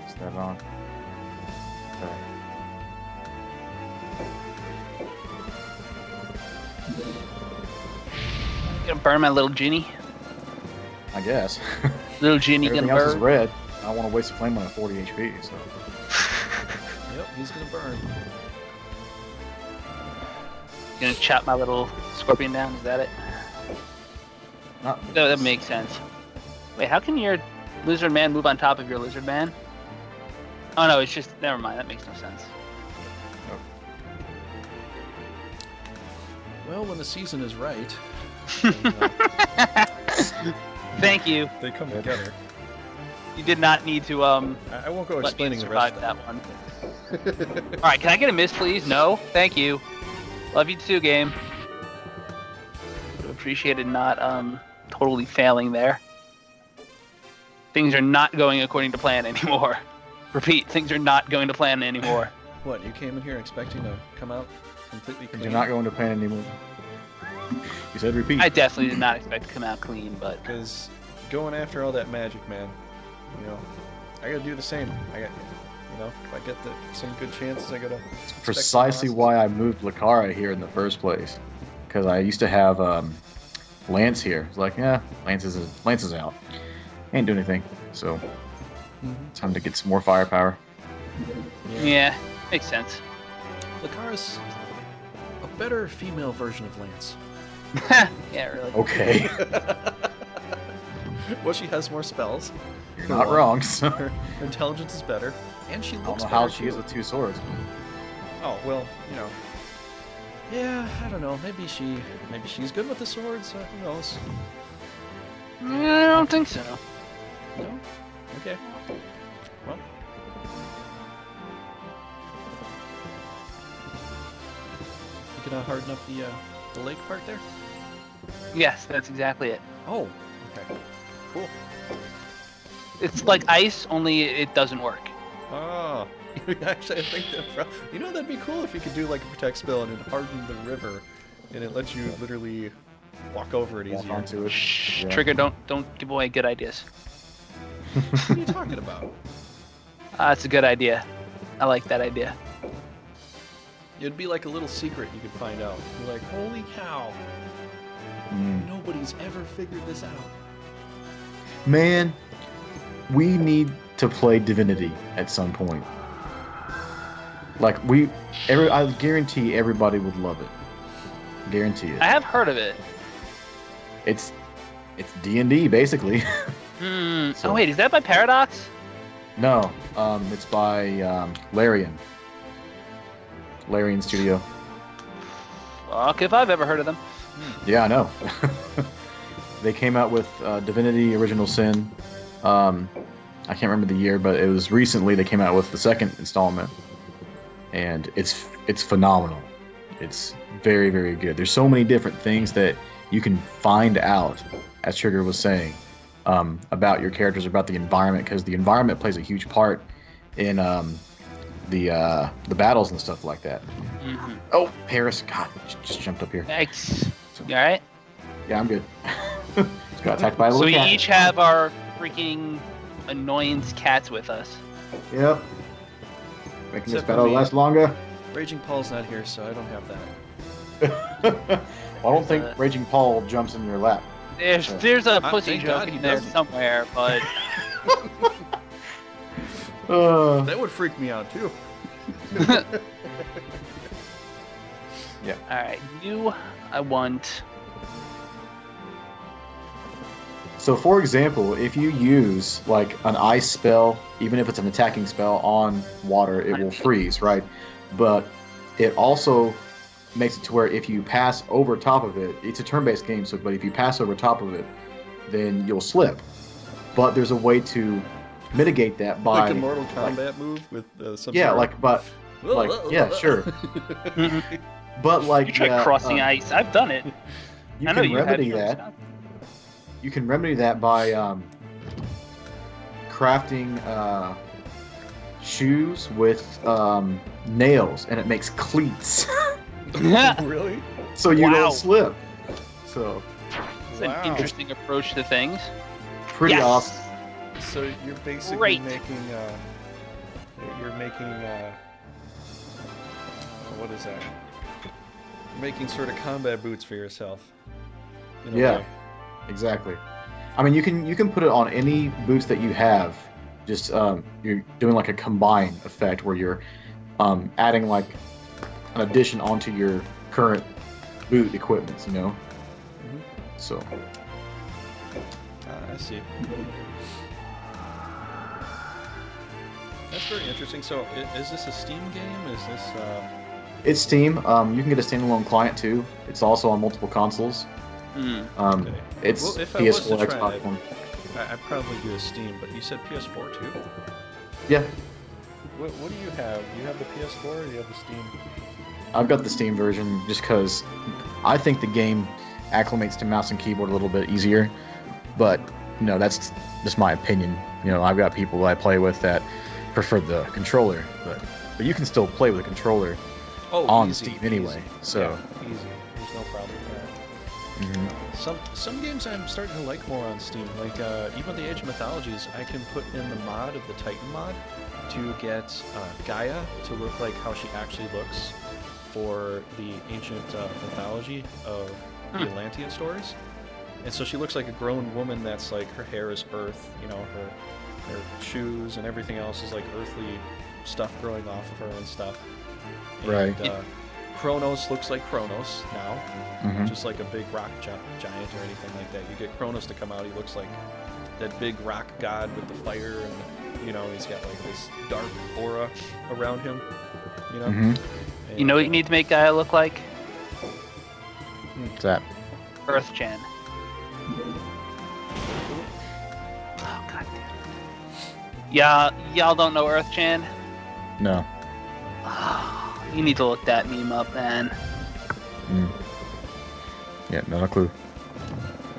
Is that on? Okay. Gonna burn my little Ginny. I guess. Little Ginny Everything gonna else is burn. red. I don't want to waste a flame on a 40 HP, so. Yep, he's gonna burn. Gonna chop my little scorpion down. Is that it? Not No, that makes sense. Wait, how can your lizard man move on top of your lizard man? Oh no, it's just never mind. That makes no sense. Well, when the season is right, Thank you. they come together. You did not need to I won't go let me explaining the rest survive of that one. All right, can I get a miss, please? No, thank you. Love you too, game. Would have appreciated not totally failing there. Things are not going according to plan anymore. Repeat, things are not going to plan anymore. What, you came in here expecting to come out completely clean? You're not going to plan anymore. You said repeat. I definitely did not expect to come out clean, but Because going after all that magic, man, you know, I gotta do the same. You know, if I get some good chances, I gotta. Precisely why I moved Lucara here in the first place, because I used to have Lance here. It's like, yeah, Lance is out. Ain't doing anything. So time to get some more firepower. Yeah, makes sense. Lucara's a better female version of Lance. Yeah, really. Okay. Well, she has more spells. You're not wrong. So. Her intelligence is better, and she I looks don't know better how she too. is with 2 swords. Oh well, you know. Yeah, I don't know. Maybe she's good with the swords. Who knows? I don't think so. No. Okay. Well. You gonna harden up the lake part there? Yes, that's exactly it. Oh. Okay. Cool. It's like ice, only it doesn't work. Oh. Actually, I think you know, that'd be cool if you could do like a protect spell and it hardened the river, and it lets you literally walk over it Walk easier. onto it. Shh, Yeah. Trigger, don't give away good ideas. What are you talking about? That's a good idea. I like that idea. It'd be like a little secret you could find out. You're like, holy cow, nobody's ever figured this out. Man, we need to play Divinity at some point. Like I guarantee everybody would love it. Guarantee it. I have heard of it. It's D&D basically. So. So- Oh wait, is that by Paradox? No, it's by Larian. Larian Studio. Fuck if I've ever heard of them. Yeah, I know. They came out with Divinity Original Sin. I can't remember the year, but it was recently they came out with the second installment, and it's phenomenal. It's very, very good. There's so many different things that you can find out, as Trigger was saying, about your characters, about the environment, because the environment plays a huge part in the battles and stuff like that. Oh, Paris! God, just jumped up here. Thanks. You alright? Yeah, I'm good. Just got attacked by a So little we cat. each have our freaking annoyance cats with us. Yep. Making this Except for battle me. last longer. Raging Paul's not here, so I don't have that. I don't think Raging Paul jumps in your lap. There's a pussy thank joke God in he there doesn't. somewhere, but That would freak me out too. Yeah. alright, I want. So, for example, if you use like an ice spell, even if it's an attacking spell on water, it will freeze, right? But it also makes it to where if you pass over top of it, it's a turn-based game. So, but if you pass over top of it, then you'll slip. But there's a way to mitigate that by Like a Mortal Kombat move with some. yeah, sort like but like yeah, sure. But like You tried crossing ice. I've done it. you I know can you remedy had. that. You can remedy that by crafting shoes with nails, and it makes cleats, Really? so you Wow. don't slip. So It's Wow. an interesting approach to things. pretty Yes. awesome. So you're basically Great. making what is that? You're making sort of combat boots for yourself. In a Yeah. way. Exactly. I mean, you can put it on any boots that you have. Just you're doing like a combine effect where you're adding like an addition onto your current boot equipment. You know. So I see. That's very interesting. So, is this a Steam game? Is this? it's Steam. You can get a standalone client too. It's also on multiple consoles. Okay. It's Well, if I was to PS4, try Xbox it- One. I'd probably do a Steam, but you said PS4 too. Yeah, What do you have? You have the PS4 or you have the Steam? I've got the Steam version just because I think the game acclimates to mouse and keyboard a little bit easier. But you know, that's just my opinion. You know, I've got people that I play with that prefer the controller, but you can still play with a controller Oh, on easy, Steam anyway. easy. So Yeah, easy. There's no problem with that. Some games I'm starting to like more on Steam, like even the Age of Mythologies. I can put in the mod of the Titan mod to get Gaia to look like how she actually looks for the ancient mythology of the Atlantean stories. And so she looks like a grown woman that's like, her hair is earth, you know, her shoes and everything else is like earthly stuff growing off of her and stuff. And, Right. Kronos looks like Kronos now, just like a big rock giant or anything like that. You get Kronos to come out, he looks like that big rock god with the fire, and you know, he's got like this dark aura around him, you know. And, You know what you need to make Gaia look like? What's that? Earth-Chan. Oh, god damn. Yeah, y'all don't know Earth-Chan? No. You need to look that meme up, man. Yeah, not a clue.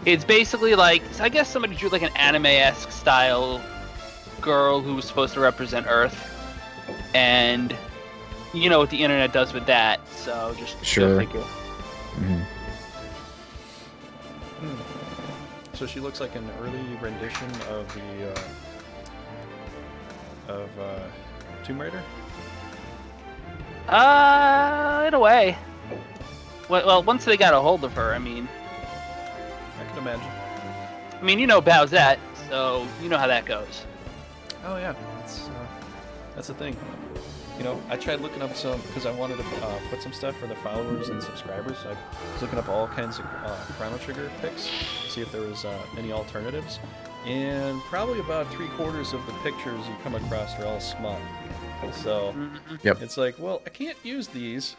It's basically like, I guess somebody drew like an anime-esque style girl who was supposed to represent Earth, and you know what the internet does with that, so just go figure. So she looks like an early rendition of the Tomb Raider. In a way. Well, once they got a hold of her, I mean. I can imagine. I mean, you know Bowsette, so you know how that goes. Oh yeah, that's the thing. You know, I tried looking up some, because I wanted to put some stuff for the followers and subscribers. So I was looking up all kinds of Chrono Trigger picks, see if there was any alternatives. And probably about 3/4 of the pictures you come across are all smut. So it's like, well, I can't use these.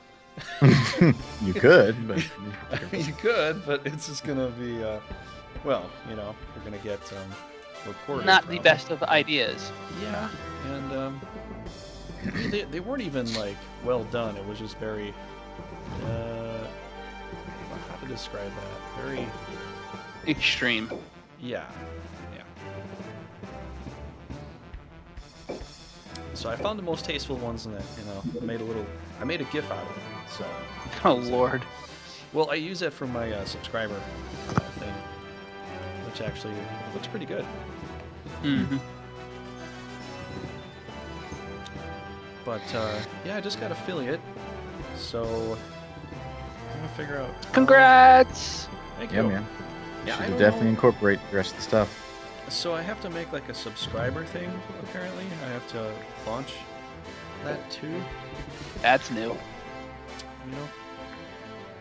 You could, but you could, but it's just gonna be, well, you know, we're gonna get recorded. Not the best of ideas. Yeah, and they weren't even like well done. It was just very, how to describe that? Very extreme. Yeah. So I found the most tasteful ones in that, you know, I made a GIF out of it, so. Oh, Lord. Well, I use that for my subscriber thing, which actually looks pretty good. But, yeah, I just got affiliate, so I'm gonna figure out. Congrats! Thank yeah, you. man. Yeah, I Should don't definitely know. incorporate the rest of the stuff. So I have to make like a subscriber thing, apparently. I have to launch that too, That's new. you know?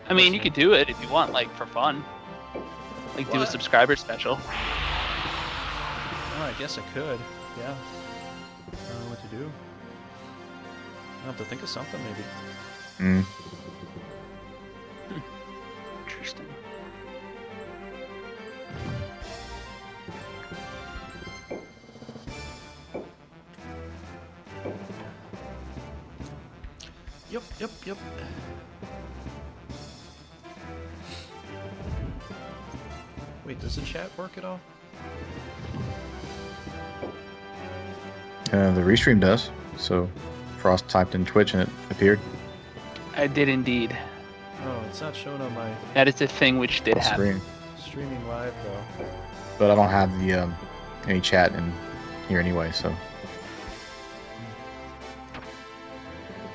I mean, you could do it if you want, like, for fun. Like, do a What? subscriber special. Oh, I guess I could, yeah. I don't know what to do. I'll have to think of something, maybe. Interesting. Yep. Wait, does the chat work at all? The restream does. So Frost typed in Twitch and it appeared. I did indeed. Oh, it's not showing on my That is a thing which did happen. Screen. streaming live, though. But I don't have the any chat in here anyway, so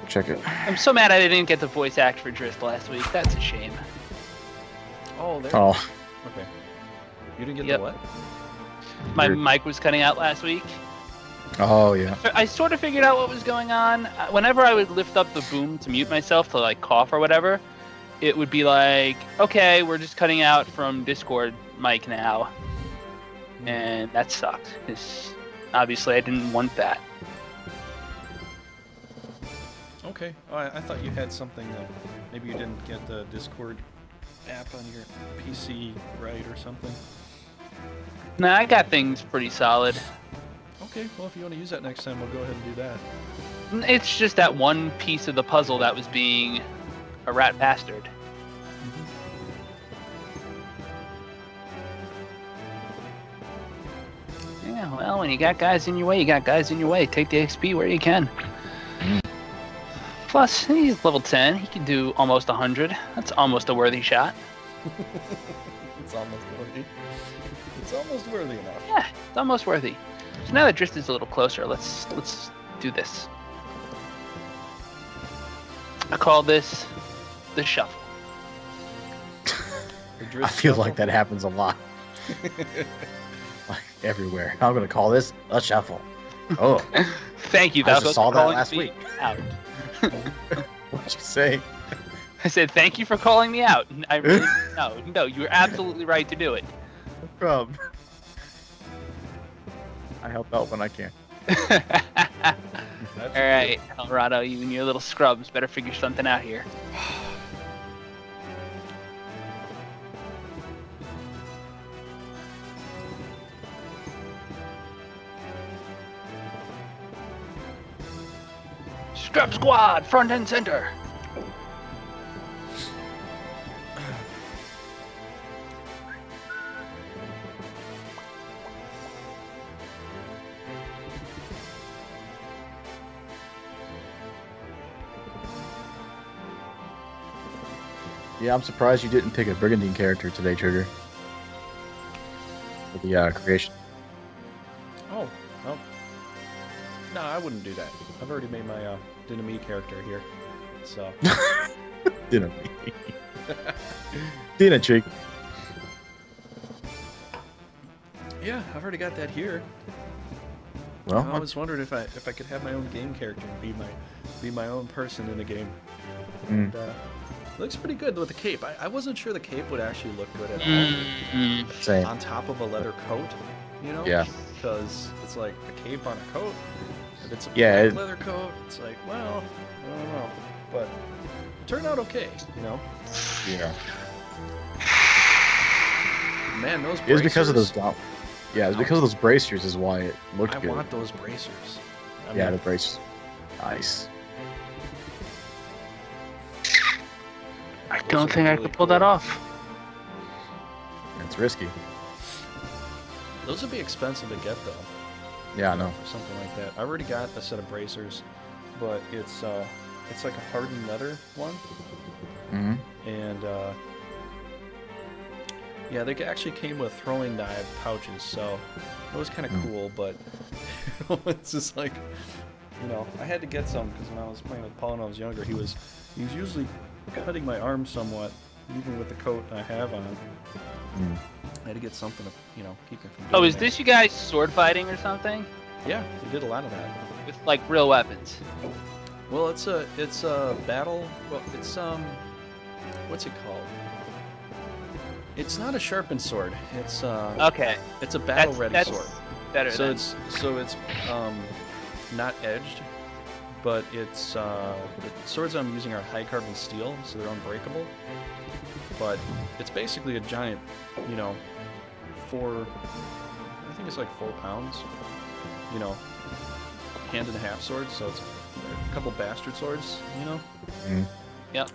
check it. I'm so mad I didn't get the voice act for Drift last week. That's a shame. Oh, there. Oh, Okay. You didn't get Yep. the what? My Weird. mic was cutting out last week. oh yeah. I sort of figured out what was going on. Whenever I would lift up the boom to mute myself to like cough or whatever, it would be like, okay, we're just cutting out from Discord mic now. And that sucked, because obviously I didn't want that. Okay. Oh, I thought you had something that maybe you didn't get the Discord app on your PC right or something. Nah, I got things pretty solid. Okay, well, if you want to use that next time, we'll go ahead and do that. It's just that one piece of the puzzle that was being a rat bastard. Yeah, well, when you got guys in your way, you got guys in your way. Take the XP where you can. Plus, he's level 10. He can do almost 100. That's almost a worthy shot. It's almost worthy. It's almost worthy enough. Yeah, it's almost worthy. So now that Drist is a little closer, let's do this. I call this the shuffle. I feel like that happens a lot. Like everywhere. I'm gonna call this a shuffle. Oh. Thank you, I Valkos, just saw for that calling last me week. out. What'd you say? I said thank you for calling me out. I really no, you were absolutely right to do it. No problem. I help out when I can. All right, Colorado, you and your little scrubs better figure something out here. Scrub squad, front and center. Yeah, I'm surprised you didn't pick a Brigandine character today, Trigger. For the creation. Oh, well. No, I wouldn't do that. I've already made my Dynamite character here, so. Dynamite. Dynamite. Yeah, I've already got that here. Well, I was wondering if I could have my own game character and be my own person in the game. And, looks pretty good with the cape. I wasn't sure the cape would actually look good at all. same. On top of a leather coat, you know? Yeah. Because it's like a cape on a coat. If it's a Yeah, black leather coat, it's like, well, I don't know. But it turned out okay, you know? Yeah. Man, those bracers. It was because of those. Yeah, it was because of those bracers is why it looked good. I want those bracers. I Yeah, mean, the bracers. Nice. I don't think I could pull that off. It's risky. those would be expensive to get though. Yeah, I know. For something like that. I already got a set of bracers, but it's like a hardened leather one. Mm-hmm. And yeah, they actually came with throwing knife pouches, so it was kind of cool. But it's just like, you know, I had to get some because when I was playing with Paul when I was younger, he was usually cutting my arm somewhat, even with the coat I have on. I had to get something to, you know, keep it from. Oh, is this you guys sword fighting or something? Yeah, we did a lot of that. With like real weapons? Well, it's a battle. Well, it's what's it called? It's not a sharpened sword. It's Okay. It's a battle ready that's sword. Better. So then. it's not edged, but it's the swords I'm using are high carbon steel, so they're unbreakable. But it's basically a giant, you know, I think it's like 4 pounds, you know, hand and a half swords. So it's a couple bastard swords, you know. Yep.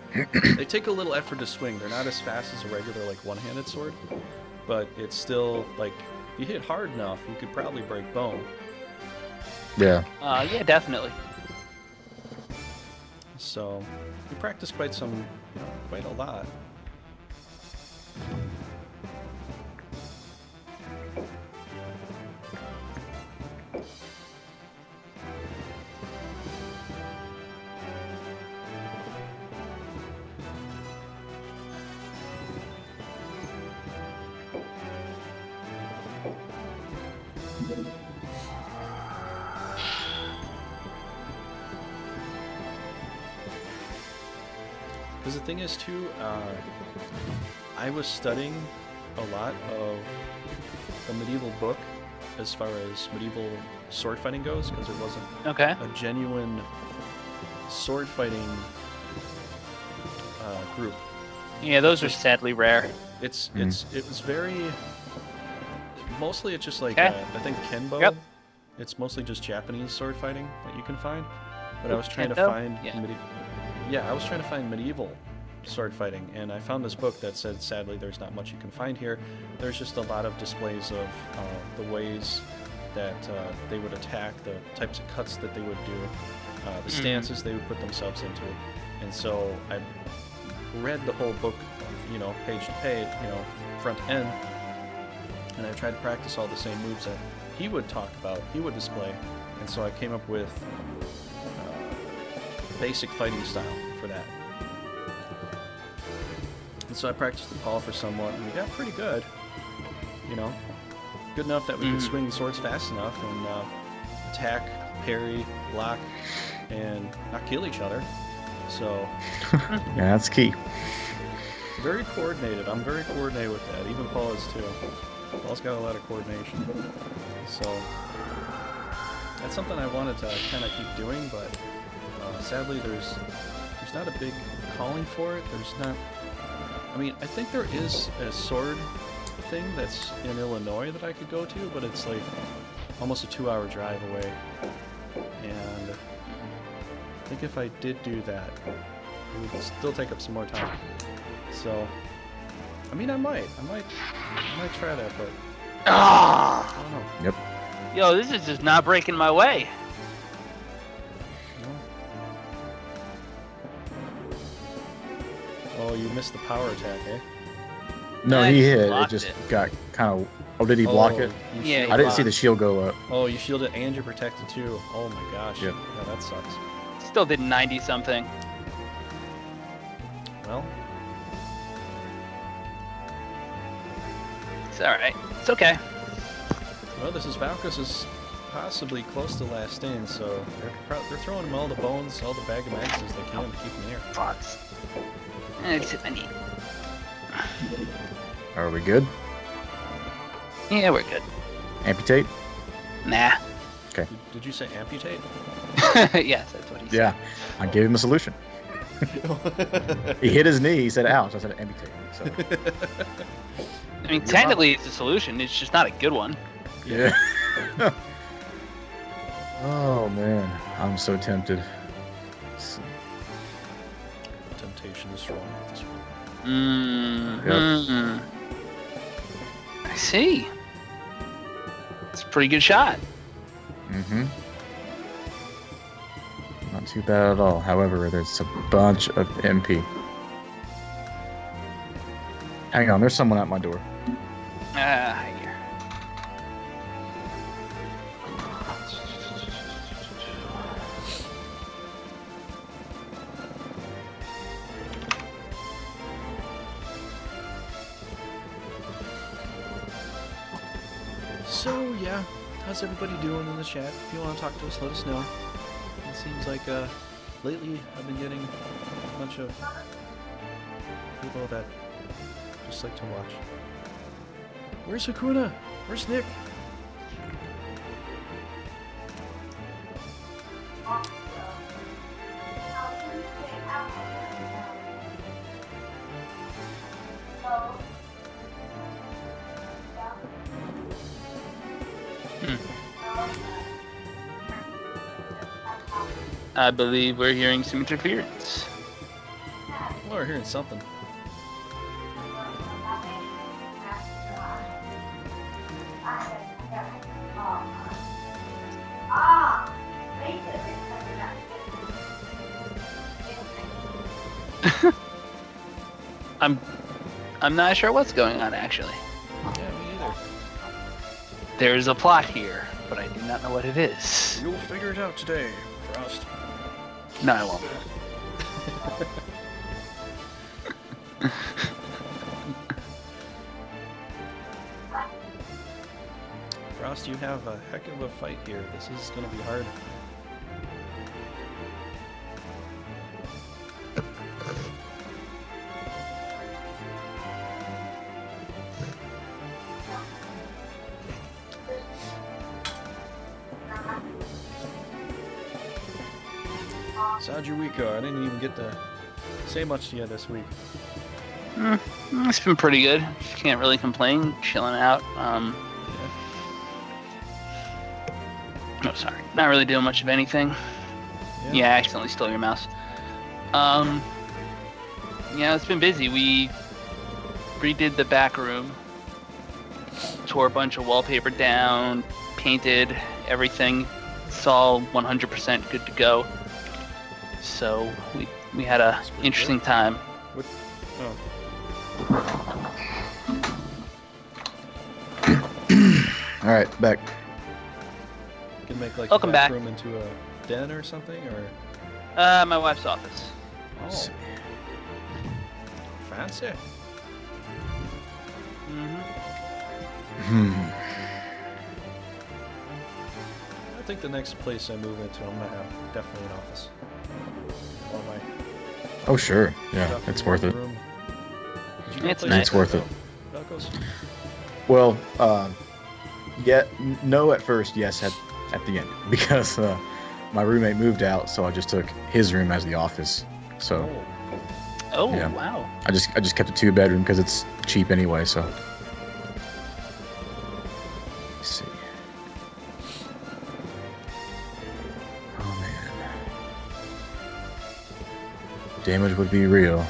They take a little effort to swing. They're not as fast as a regular like one-handed sword, but it's still like if you hit hard enough, you could probably break bone. Yeah. Yeah, definitely. So we practice quite a lot. Because the thing is too, I was studying a lot of a medieval book as far as medieval sword fighting goes, because there wasn't a genuine sword fighting group. Yeah, those are sadly rare. It was very mostly it's just like Okay. I think Kenbo. Yep. It's mostly just Japanese sword fighting that you can find. But I was trying to Kendo? find I was trying to find medieval sword fighting, and I found this book that said sadly there's not much you can find here. There's just a lot of displays of the ways that they would attack, the types of cuts that they would do, the stances they would put themselves into. And so I read the whole book you know, page to page, you know, front to end. And I tried to practice all the same moves that he would talk about, he would display. And so I came up with basic fighting style for that. And so I practiced the call for somewhat, and we got pretty good. You know, good enough that we could swing the swords fast enough and attack, parry, block, and not kill each other. So Yeah, that's key. very coordinated. I'm very coordinated with that. Even Paul is too. Paul's got a lot of coordination. So that's something I wanted to kind of keep doing, but sadly there's not a big calling for it. There's not. I mean, I think there is a sword thing that's in Illinois that I could go to, but it's like almost a 2-hour drive away. And I think if I did do that, it would still take up some more time. So, I mean, I might try that, but I don't know. Yep. Yo, this is just not breaking my way. No. Oh, you missed the power attack, eh? No, I he hit. It blocked just it. got kind of. Oh, did he block it? You Yeah, shield- I didn't see the shield go up. Oh, you shielded and you're protected too. Oh my gosh. Yep. Yeah, that sucks. Still did 90 something. Well, It's alright. It's okay. well, this is Valkos is possibly close to last stand, so they're throwing him all the bones, all the bag of magazines they can to keep him here. Thoughts. That's it I need. Are we good? Yeah, we're good. Amputate? Nah. Did you say amputate? Yes, that's what he said. Yeah. I gave him a solution. He hit his knee. He said, ouch. I said, amputate. So, I mean, technically it's a solution. It's just not a good one. yeah. Oh, man. I'm so tempted. Temptation is strong with this one. I see. It's a pretty good shot. Mm-hmm. Not too bad at all. However, there's a bunch of MP. Hang on, there's someone at my door. Here. So yeah, how's everybody doing in the chat? If you want to talk to us, let us know. It seems like lately I've been getting a bunch of people that just like to watch. Where's Hakuna? Where's Nick? I believe we're hearing some interference. Well, we're hearing something. I'm not sure what's going on actually. Yeah, me either. There's a plot here, but I do not know what it is. You'll figure it out today, Frost. No, I won't. Frost, you have a heck of a fight here. This is going to be hard. How'd your week go? I didn't even get to say much to you this week. It's been pretty good. Can't really complain. Chilling out. Oh, sorry. Not really doing much of anything. Yeah, I accidentally stole your mouse. Yeah, it's been busy. We redid the back room, tore a bunch of wallpaper down, painted everything. It's all 100% good to go. So we had a interesting time. What? Oh. All right, back. You can make like Welcome a back. back room into a den or something, or My wife's office. oh, fancy. Mm-hmm. I think the next place I move into, I'm gonna have definitely an office. All my Oh sure, yeah, stuff it's in worth one it. room. Did you It's go nice. It's worth it. Valkos? Well, yeah, no at first, yes at the end, because my roommate moved out, so I just took his room as the office. So Oh, Yeah. wow. I just kept a 2-bedroom because it's cheap anyway. So let's see. Oh man, damage would be real.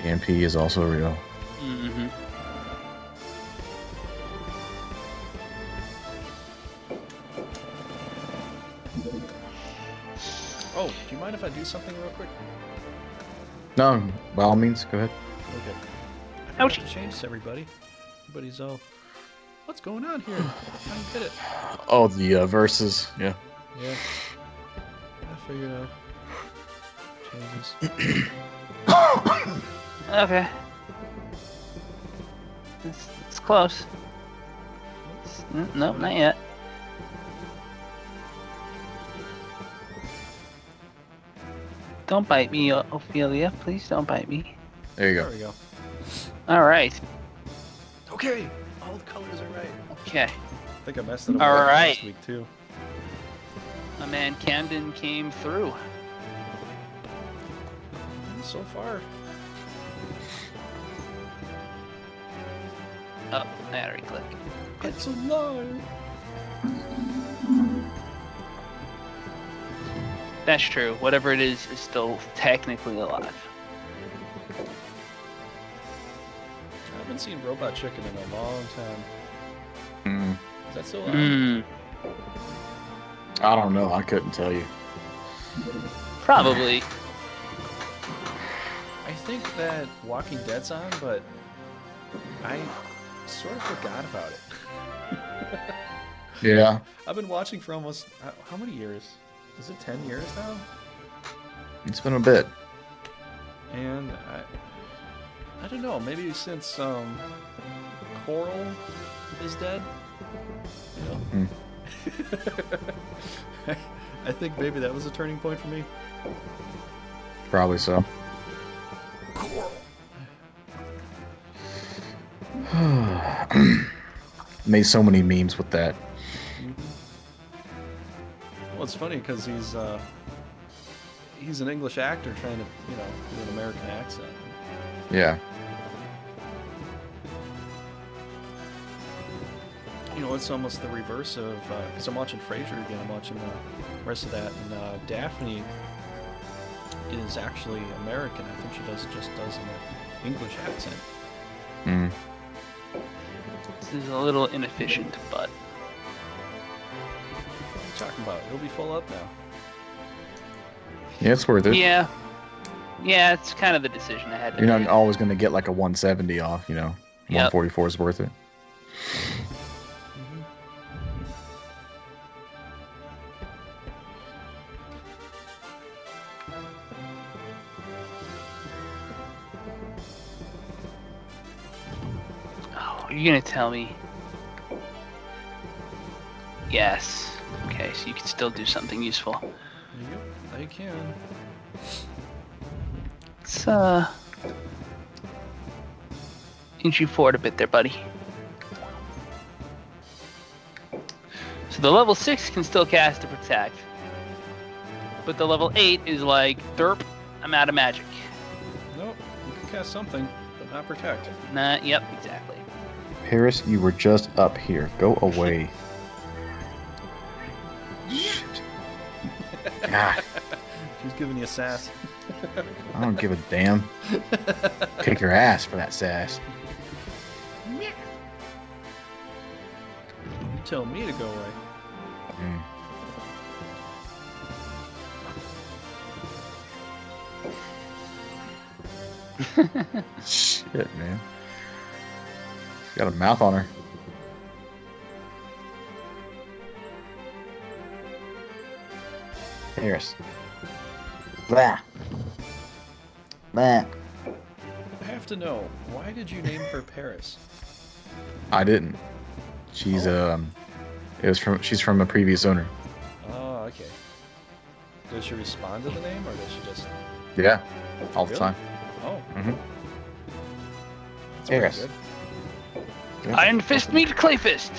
EMP is also real. Mm-hmm. Oh, do you mind if I do something real quick? No, by all means, go ahead. Okay. I forgot Ouchie. to change this, everybody. Everybody's all, what's going on here? I don't get it. Oh, the verses, yeah. Yeah. I figured out changes. Okay. It's close. Nope, not yet. Don't bite me, Ophelia. Please don't bite me. There you There go. we go. Alright. Okay, all the colors are right. Okay. I think I messed it up All last right. week too. My man Camden came through. And so far, Oh, I gotta re-click. it's alive. That's true. Whatever it is still technically alive. I haven't seen Robot Chicken in a long time. Mm, Is that still alive? Hmm. I don't know. I couldn't tell you. Probably. I think that Walking Dead's on, but I sort of forgot about it. Yeah. I've been watching for almost how many years? Is it 10 years now? It's been a bit. And I don't know. Maybe since Coral is dead. You know. I think maybe that was a turning point for me. Probably so. Coral. Made so many memes with that. Well, it's funny because he's an English actor trying to, do an American accent. Yeah. It's almost the reverse of because I'm watching Frasier again. I'm watching the rest of that, and Daphne is actually American. I think she just does an English accent. Mm. This is a little inefficient, but What are you talking about? He'll be full up now. Yeah, it's worth it. yeah. Yeah, it's kind of the decision I had to You're not make. always going to get like a 170 off, you know. Yep. 144 is worth it. Oh, you're gonna tell me? Yes. Okay, so you can still do something useful. Yep, I can. Let's inch you forward a bit there, buddy. So the level 6 can still cast to protect, but the level 8 is like, derp, I'm out of magic. Nope, you can cast something, but not protect. Nah, yep, exactly. Paris, you were just up here. Go away. Shit. God, She's giving you sass. I don't give a damn. Kick your ass for that sass. You tell me to go away. Mm. Shit, man. Got a mouth on her. Paris. Blah. Blah. I have to know, why did you name her Paris? I didn't. She's she's from a previous owner. Oh, okay. Does she respond to the name, or does she just... Yeah, all the Really? time. Oh, Mm-hmm. that's pretty Paris. good. Iron Fist meet Clay Fist.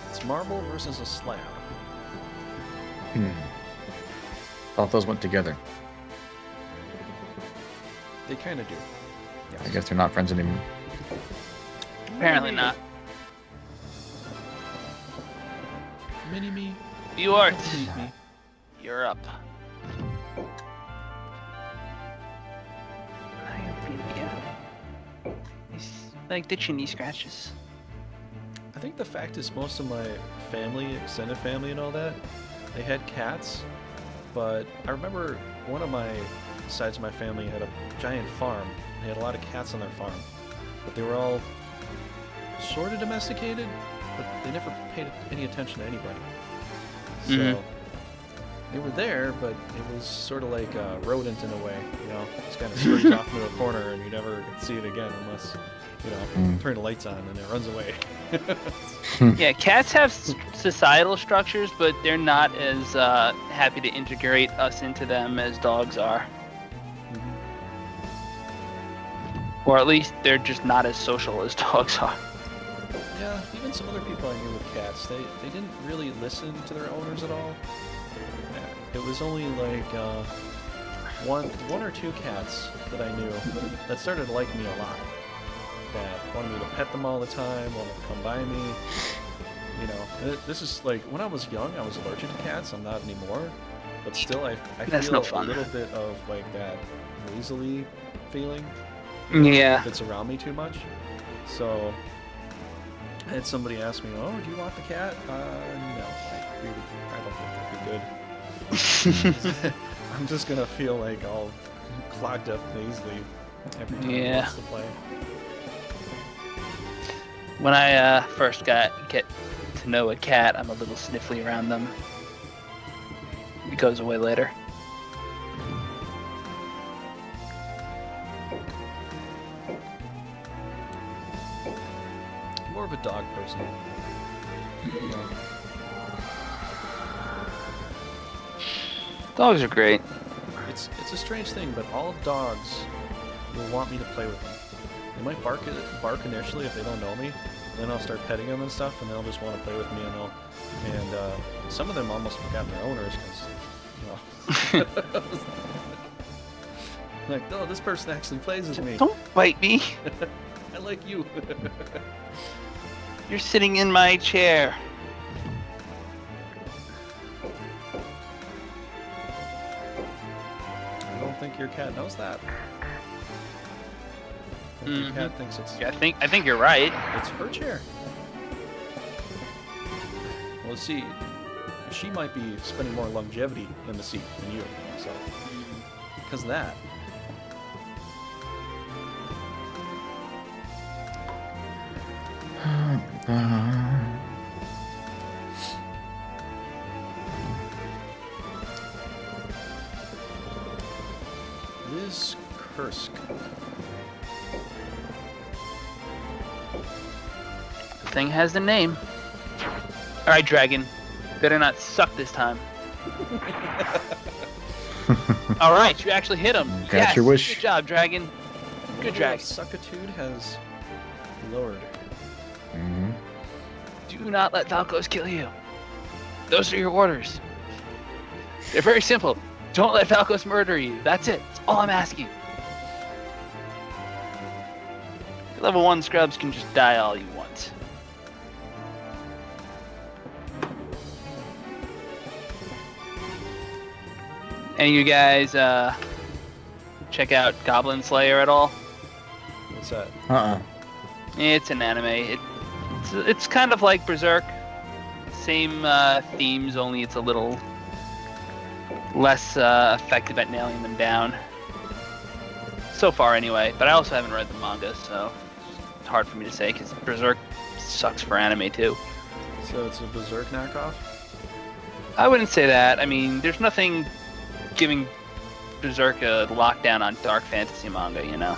It's marble versus a slab. Thought those went together. They kind of do. Yes. I guess they're not friends anymore. Apparently not. Mini-me. You are. Mini-me. You're up. He's like the chinny scratches. I think the fact is most of my family, extended family and all that, they had cats, but I remember one of my sides of my family had a giant farm. They had a lot of cats on their farm, but they were all sort of domesticated, but they never paid any attention to anybody. So they were there, but it was sort of like a rodent in a way, you know, just kind of scurries off into a corner and you never see it again unless, you know, turn the lights on and it runs away. Yeah, cats have societal structures, but they're not as happy to integrate us into them as dogs are. Or at least they're just not as social as dogs are. Yeah, even some other people I knew with cats, they didn't really listen to their owners at all. It was only like one or two cats that I knew that started to like me a lot. That wanted me to pet them all the time, wanted to come by me. You know, this is like, when I was young, I was allergic to cats. I'm not anymore. But still, I That's feel no fun. a little bit of like that nasally feeling. Yeah. If it's around me too much. So I had somebody ask me, "Oh, do you want the cat?" No, I don't think that'd be good. I'm just gonna feel like all clogged up nasally every time he wants to play. When I first get to know a cat, I'm a little sniffly around them. It goes away later. More of a dog person. Yeah. Dogs are great. It's a strange thing, but all dogs will want me to play with them. They might bark initially if they don't know me, and then I'll start petting them and stuff, and they'll just want to play with me, and some of them almost forgot their owners because, you know, like, oh, this person actually plays with me. Don't bite me. I like you. You're sitting in my chair. I don't think your cat knows that. I think your cat thinks it's... Yeah, I think you're right. It's her chair. Well, let's see. She might be spending more longevity in the seat than you, so because of that. Liz Kursk. The thing has the name. Alright, dragon. Better not suck this time. Alright, you actually hit him. Got Yes, your wish. Good job, dragon. Good dragon. Suckitude has lowered. Do not let Valkos kill you. Those are your orders. They're very simple. Don't let Valkos murder you. That's it. That's all I'm asking. Level 1 scrubs can just die all you want. Any of you guys check out Goblin Slayer at all? What's that? It's an anime. It's kind of like Berserk. Same themes, only it's a little less effective at nailing them down. so far anyway. But I also haven't read the manga, so it's hard for me to say because Berserk sucks for anime too. So it's a Berserk knockoff? I wouldn't say that. I mean, there's nothing giving Berserk a lockdown on dark fantasy manga, you know?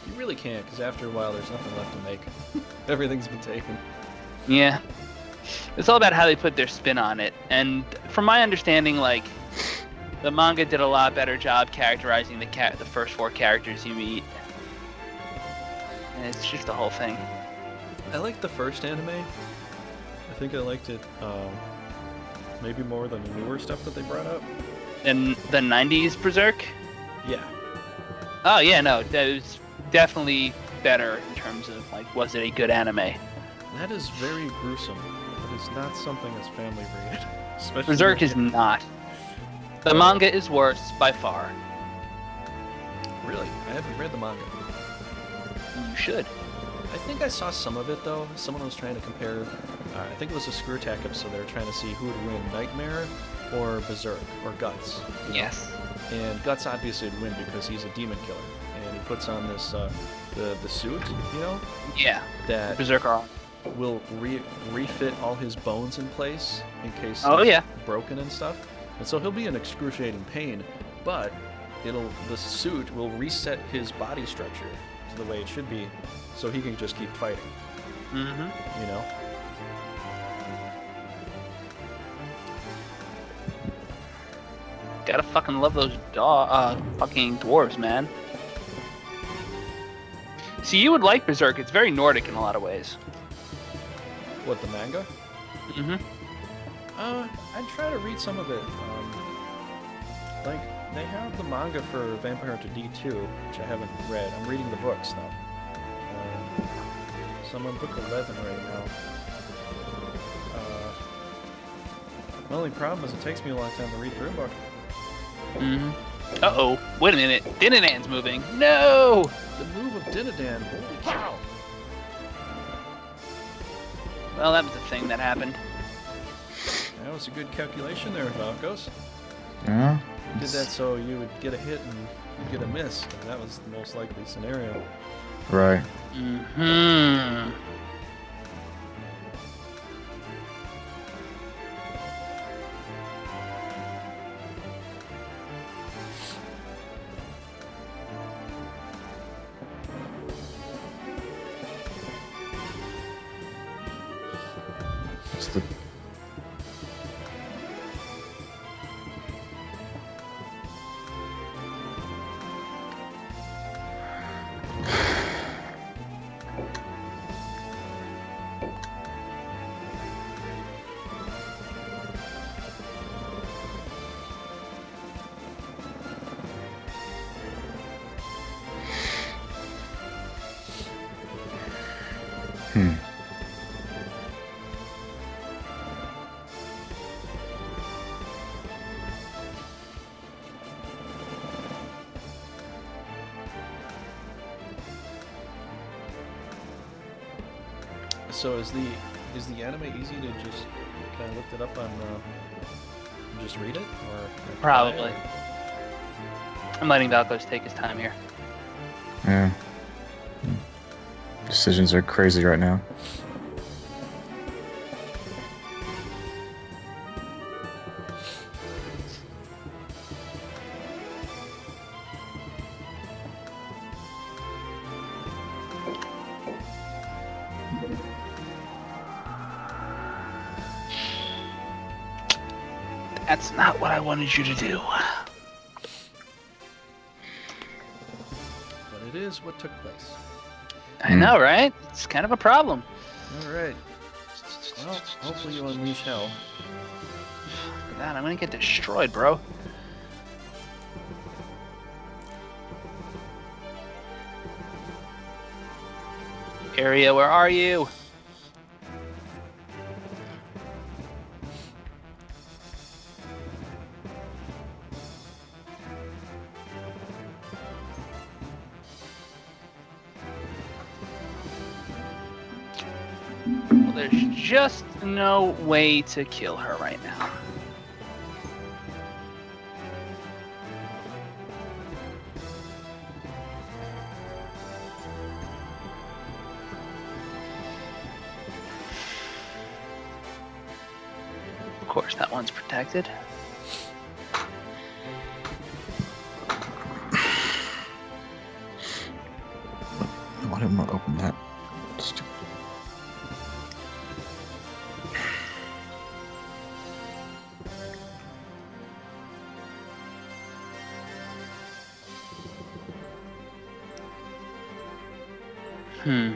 You really can't, because after a while there's nothing left to make. Everything's been taken. Yeah. It's all about how they put their spin on it. And from my understanding, like, the manga did a lot better job characterizing the first 4 characters you meet. And it's just the whole thing. I liked the first anime. I think I liked it maybe more than the newer stuff that they brought up. And the 90s Berserk? Yeah. Oh, yeah, no. That was definitely better in terms of, like, was it a good anime? That is very gruesome. It is not something that's family rated. Especially Berserk is not. The manga is worse by far. Really? I haven't read the manga. You should. I think I saw some of it, though. Someone was trying to compare... I think it was a Screw Attack episode. They were trying to see who would win, Nightmare or Berserk, or Guts. Yes. And Guts obviously would win because he's a demon killer. And he puts on this, the suit, you know? Yeah. That Berserker will refit all his bones in place in case he's broken and stuff. And so he'll be in excruciating pain, but the suit will reset his body structure to the way it should be, so he can just keep fighting. Mm-hmm. You know? Gotta fucking love those fucking dwarves, man. See, you would like Berserk. It's very Nordic in a lot of ways. What, the manga? Mm-hmm. I'd try to read some of it. Like, they have the manga for Vampire Hunter D2, which I haven't read. I'm reading the books, though. So I'm on book 11 right now. The only problem is it takes me a long time to read through a book. Mm-hmm. Uh-oh. Wait a minute. Dinadan's moving. No! The move of Dinadan, holy cow! Well, that was the thing that happened. That was a good calculation there, Valkos. Yeah. You did that so you would get a hit and you'd get a miss, and that was the most likely scenario. Right. Mm-hmm. It's the... So is the anime easy to just kind of look it up on and just read it, or Probably. I'm letting Valkos take his time here. Yeah. Decisions are crazy right now. That's not what I wanted you to do. But it is what took place. I know, right? It's kind of a problem. All right. Well, hopefully you unleash hell. God, I'm gonna get destroyed, bro. Area, where are you? Well, there's just no way to kill her right now. Of course, that one's protected. Why didn't I open that? Stupid. Hmm.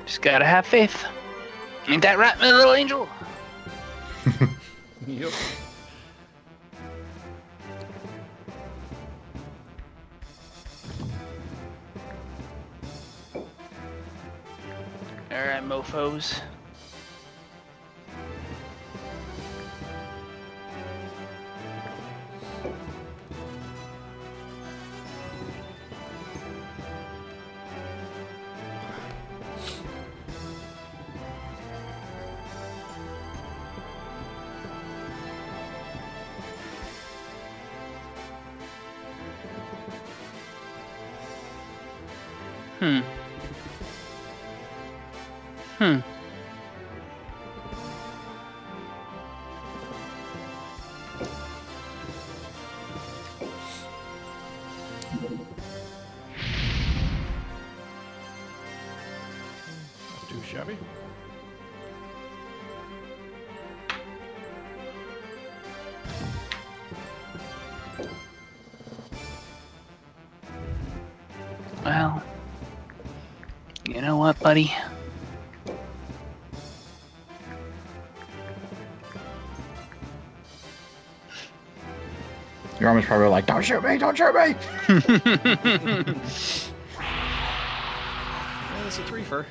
Just gotta have faith. Ain't that right, my little angel? Yep. Alright, mofos. Hmm. Hmm. Not too shabby. Well, you know what, buddy? Your arm is probably like, don't shoot me, don't shoot me! Yeah, that's a threefer.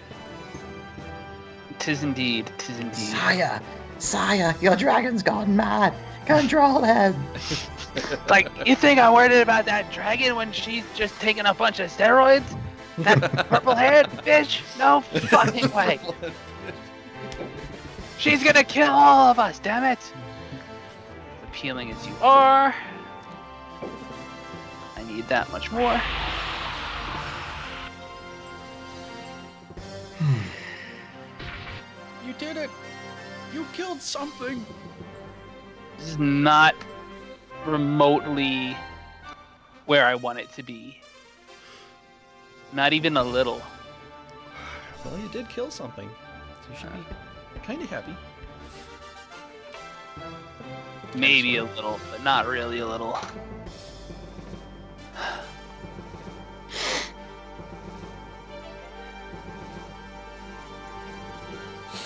Tis indeed, tis indeed. Sire, your dragon's gone mad. Control him. Like, you think I'm worried about that dragon when she's just taking a bunch of steroids? That purple-haired bitch? No fucking way. She's gonna kill all of us, damn it! As appealing as you are, I need that much more. You did it! You killed something! This is not remotely where I want it to be. Not even a little. Well, you did kill something. So you should be kind of happy. Maybe a little, but not really a little.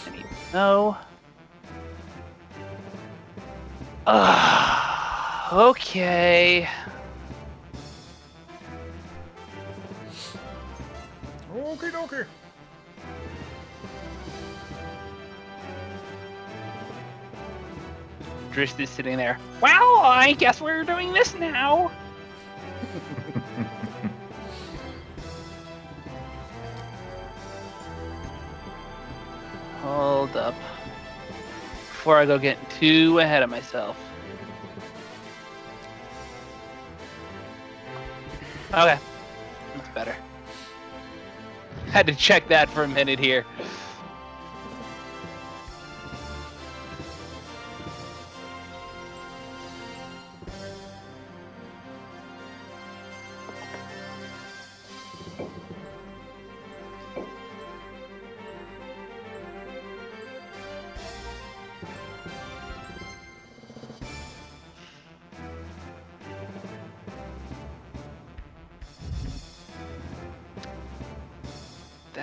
I need to know. Okay. Okay, dokie. Drist is sitting there. Well, I guess we're doing this now. Hold up. Before I go getting too ahead of myself. Okay. That's better. Had to check that for a minute here.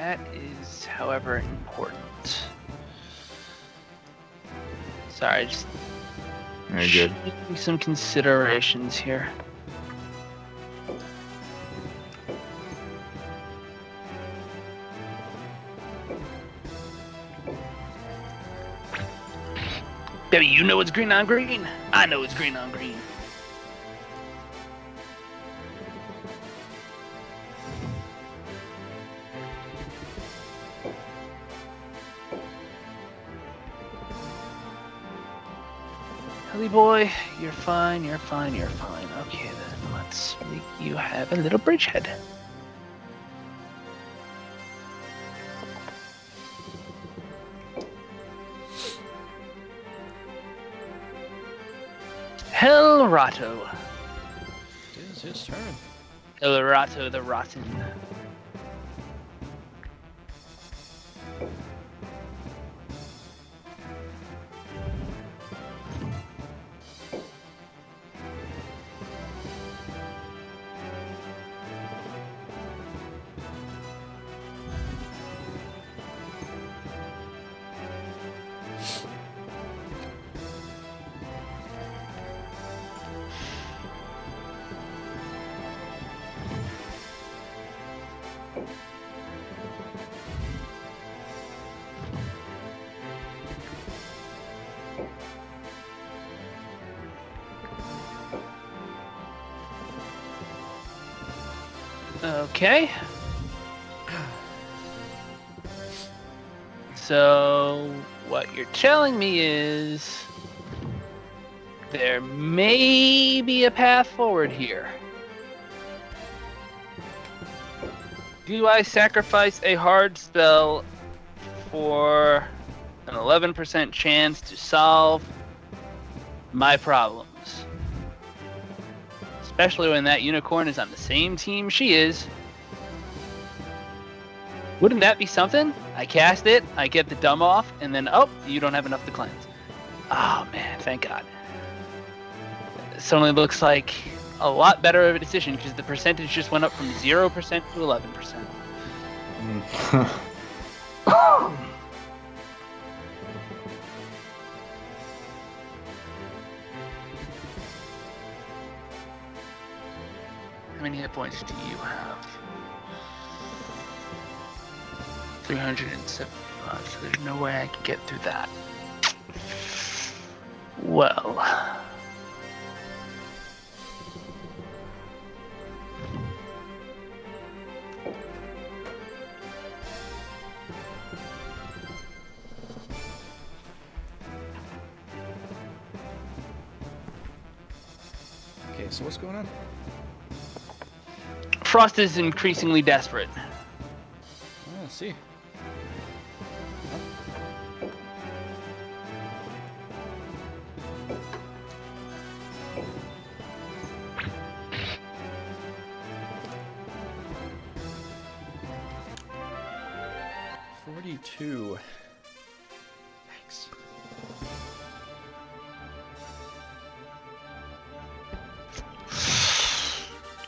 That is, however, important. Sorry, just Very good. making some considerations here. Baby, you know it's green on green. I know it's green on green. Helly boy, you're fine, you're fine, you're fine. Okay then, let's make you have a little bridgehead. Helrato. It is his turn. Helrato the Rotten. Okay. So, what you're telling me is there may be a path forward here. Do I sacrifice a hard spell for an 11% chance to solve my problems? Especially when that unicorn is on the same team she is. Wouldn't that be something? I cast it, I get the dumb off, and then, oh, you don't have enough to cleanse. Oh man, thank God. It suddenly looks like a lot better of a decision because the percentage just went up from 0% to 11%. How many hit points do you have? 375, so there's no way I can get through that. Well. Okay, so what's going on? Frost is increasingly desperate. Let's see. $42. Thanks.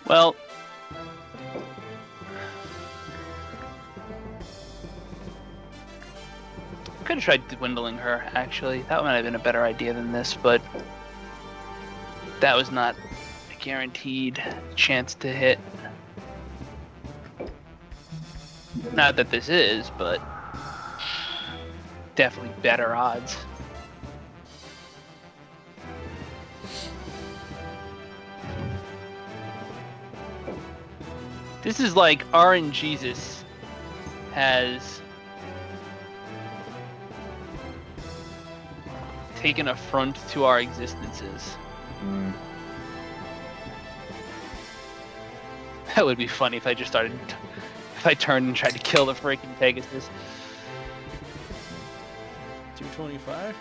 Well, could have tried dwindling her, actually. That might have been a better idea than this, but that was not a guaranteed chance to hit. Not that this is, but definitely better odds. This is like RNGesus has taken affront to our existences. That would be funny if I just started, if I turned and tried to kill the freaking Pegasus. 225.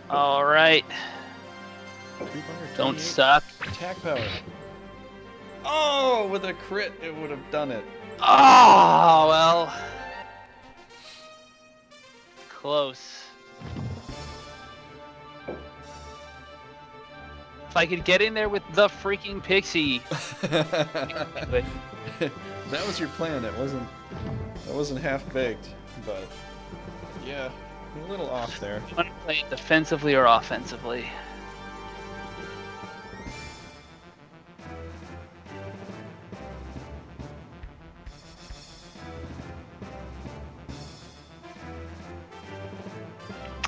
All right. Don't suck. Attack power. Oh, with a crit, it would have done it. Oh, well. Close. If I could get in there with the freaking pixie. That was your plan. That wasn't half baked, but yeah, a little off there. You want to play it defensively or offensively?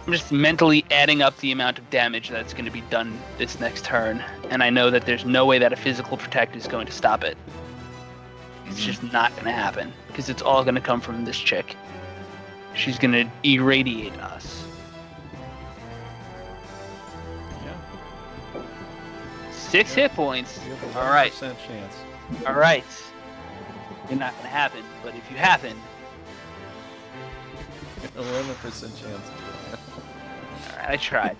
I'm just mentally adding up the amount of damage that's going to be done this next turn, and I know that there's no way that a physical protect is going to stop it. It's just not going to happen, because it's all going to come from this chick. She's going to irradiate us. Yeah. 6 hit points. You have a All right. 1% chance. All right. It's not going to happen, but if you happen... 11% chance. Alright, I tried.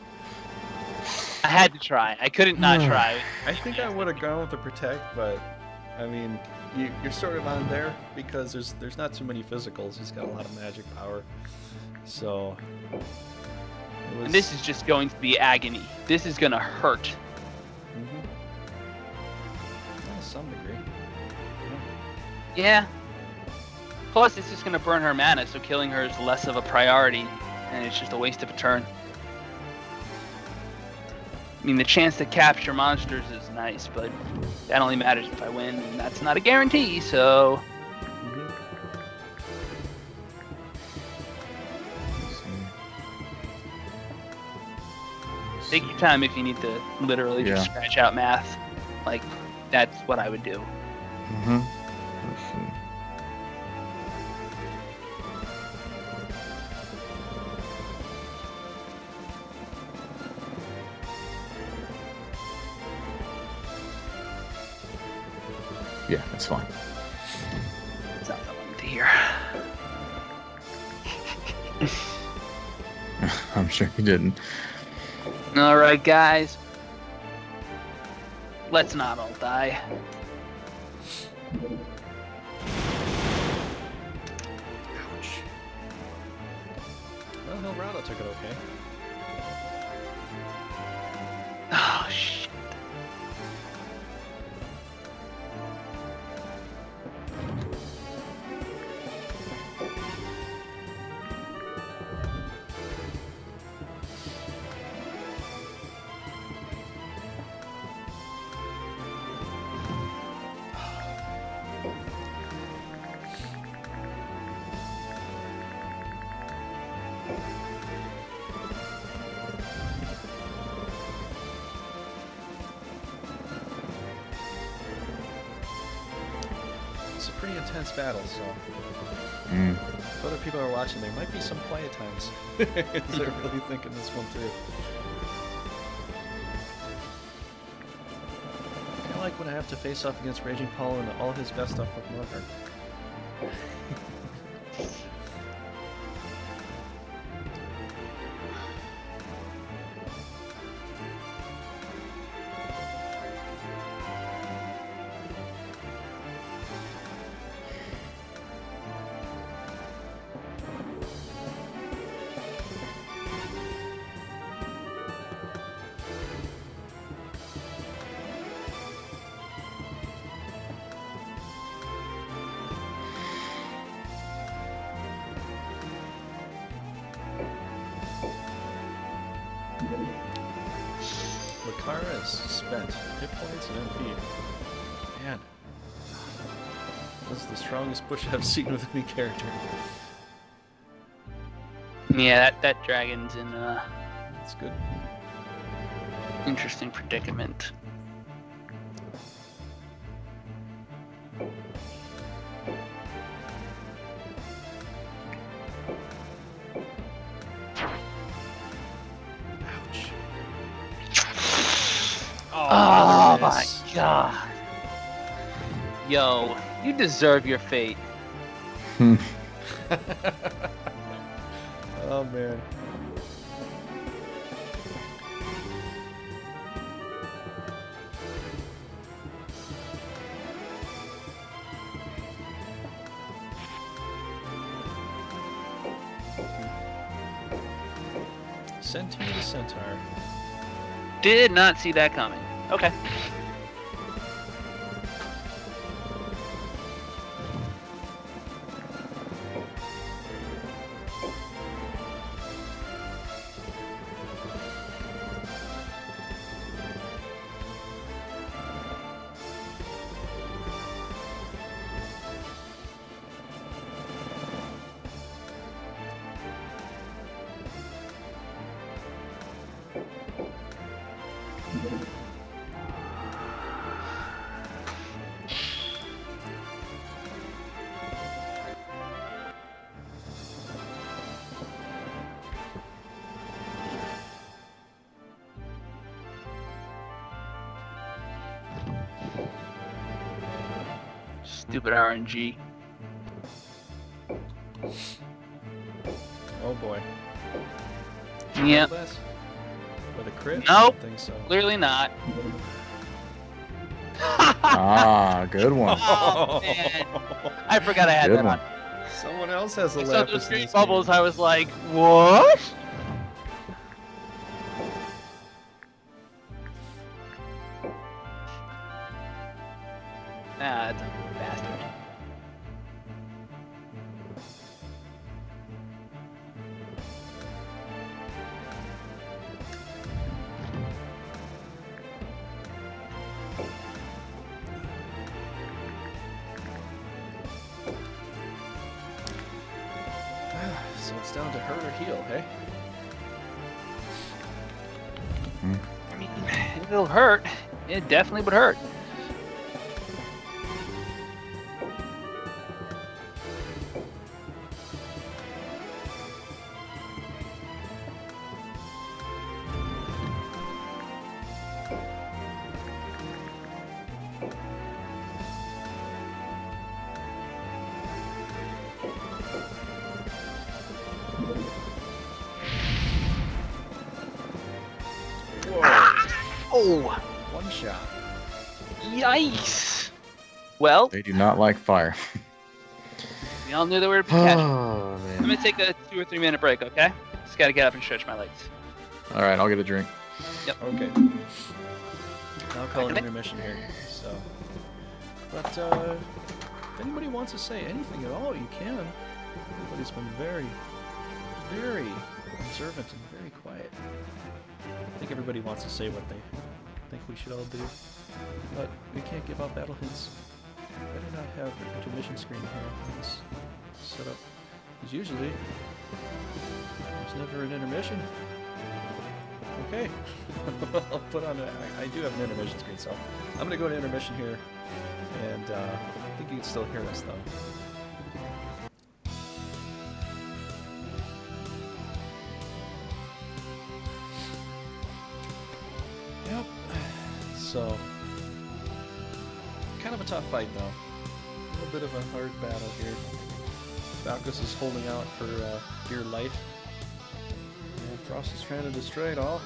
I had to try. I couldn't not try. I think I would have gone with the protect, but I mean, you're sort of on there because there's not too many physicals. He's got a lot of magic power, so. And this is just going to be agony. This is going to hurt. Mm-hmm. To some degree. Yeah. Plus, it's just going to burn her mana, so killing her is less of a priority, and it's just a waste of a turn. I mean, the chance to capture monsters is nice, but that only matters if I win, and that's not a guarantee, so... Take your time if you need to literally just scratch out math. Like, that's what I would do. Mm-hmm. Let's see. Yeah, that's fine. That's not what I wanted to hear. I'm sure you didn't. Alright, guys. Let's not all die. Ouch. Well, Hilrado took it okay. Oh, shit. It's a pretty intense battle, so if other people are watching, there might be some quiet times. They're really thinking this one through. I like when I have to face off against Raging Paul and all his best stuff with Norgard. Lakara is spent. Hit points and MP. Man. This is the strongest push I've seen with any character. Yeah, that dragon's in That's good. interesting predicament. Ouch. Oh there it my is. god. Yo, you deserve your fate. Oh man. Centaur the Centaur. Did not see that coming. Okay. Stupid RNG. Oh boy. Yep. With a crit? Nope. I don't think so. Clearly not. Ah, good one. Oh, man. I forgot I had Good that one. on. Someone else has a I saw Lapis those in green this bubbles, game. I was like, what? Ah, that's a bastard. So it's down to hurt or heal, hey? I mean, it'll hurt. It definitely would hurt. Oh, One shot. yikes. Well, They do not like fire. we all knew that we were catching. Oh, I'm man. gonna take a 2 or 3 minute break, okay? Just gotta get up and stretch my legs. All right, I'll get a drink. Okay. I'll call an intermission here. So, but if anybody wants to say anything at all, you can. Everybody's been very, very observant and very quiet. I think everybody wants to say what they think we should all do, but we can't give out battle hints. Better not have an intermission screen here in this setup, because usually there's never an intermission. Okay, I'll put on I do have an intermission screen, so I'm gonna go to intermission here, and I think you can still hear us though. Yep. So, kind of a tough fight though. A little bit of a hard battle here. Valkos is holding out for dear life. And Frost is trying to destroy it all.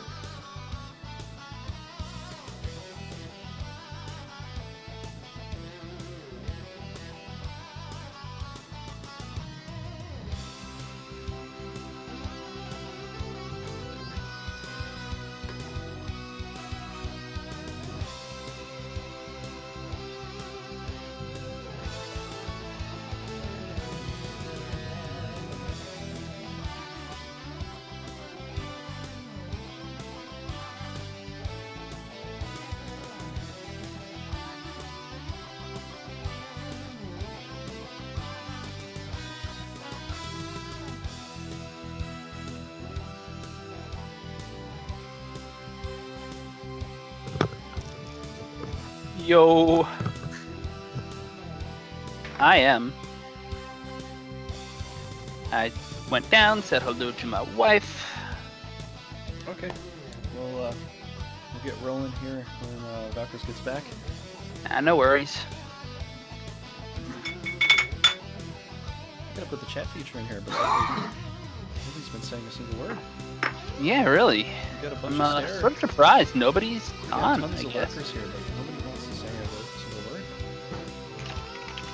Yo. I went down, said hello to my wife. Okay. We'll get rolling here when Valkos gets back. No worries. I'm gonna put the chat feature in here, but nobody's been saying a single word. Yeah, really. We got a bunch I'm of stare. sort of surprised. Nobody's We got on, tons I of guess. workers here, but nobody wants to say a single word.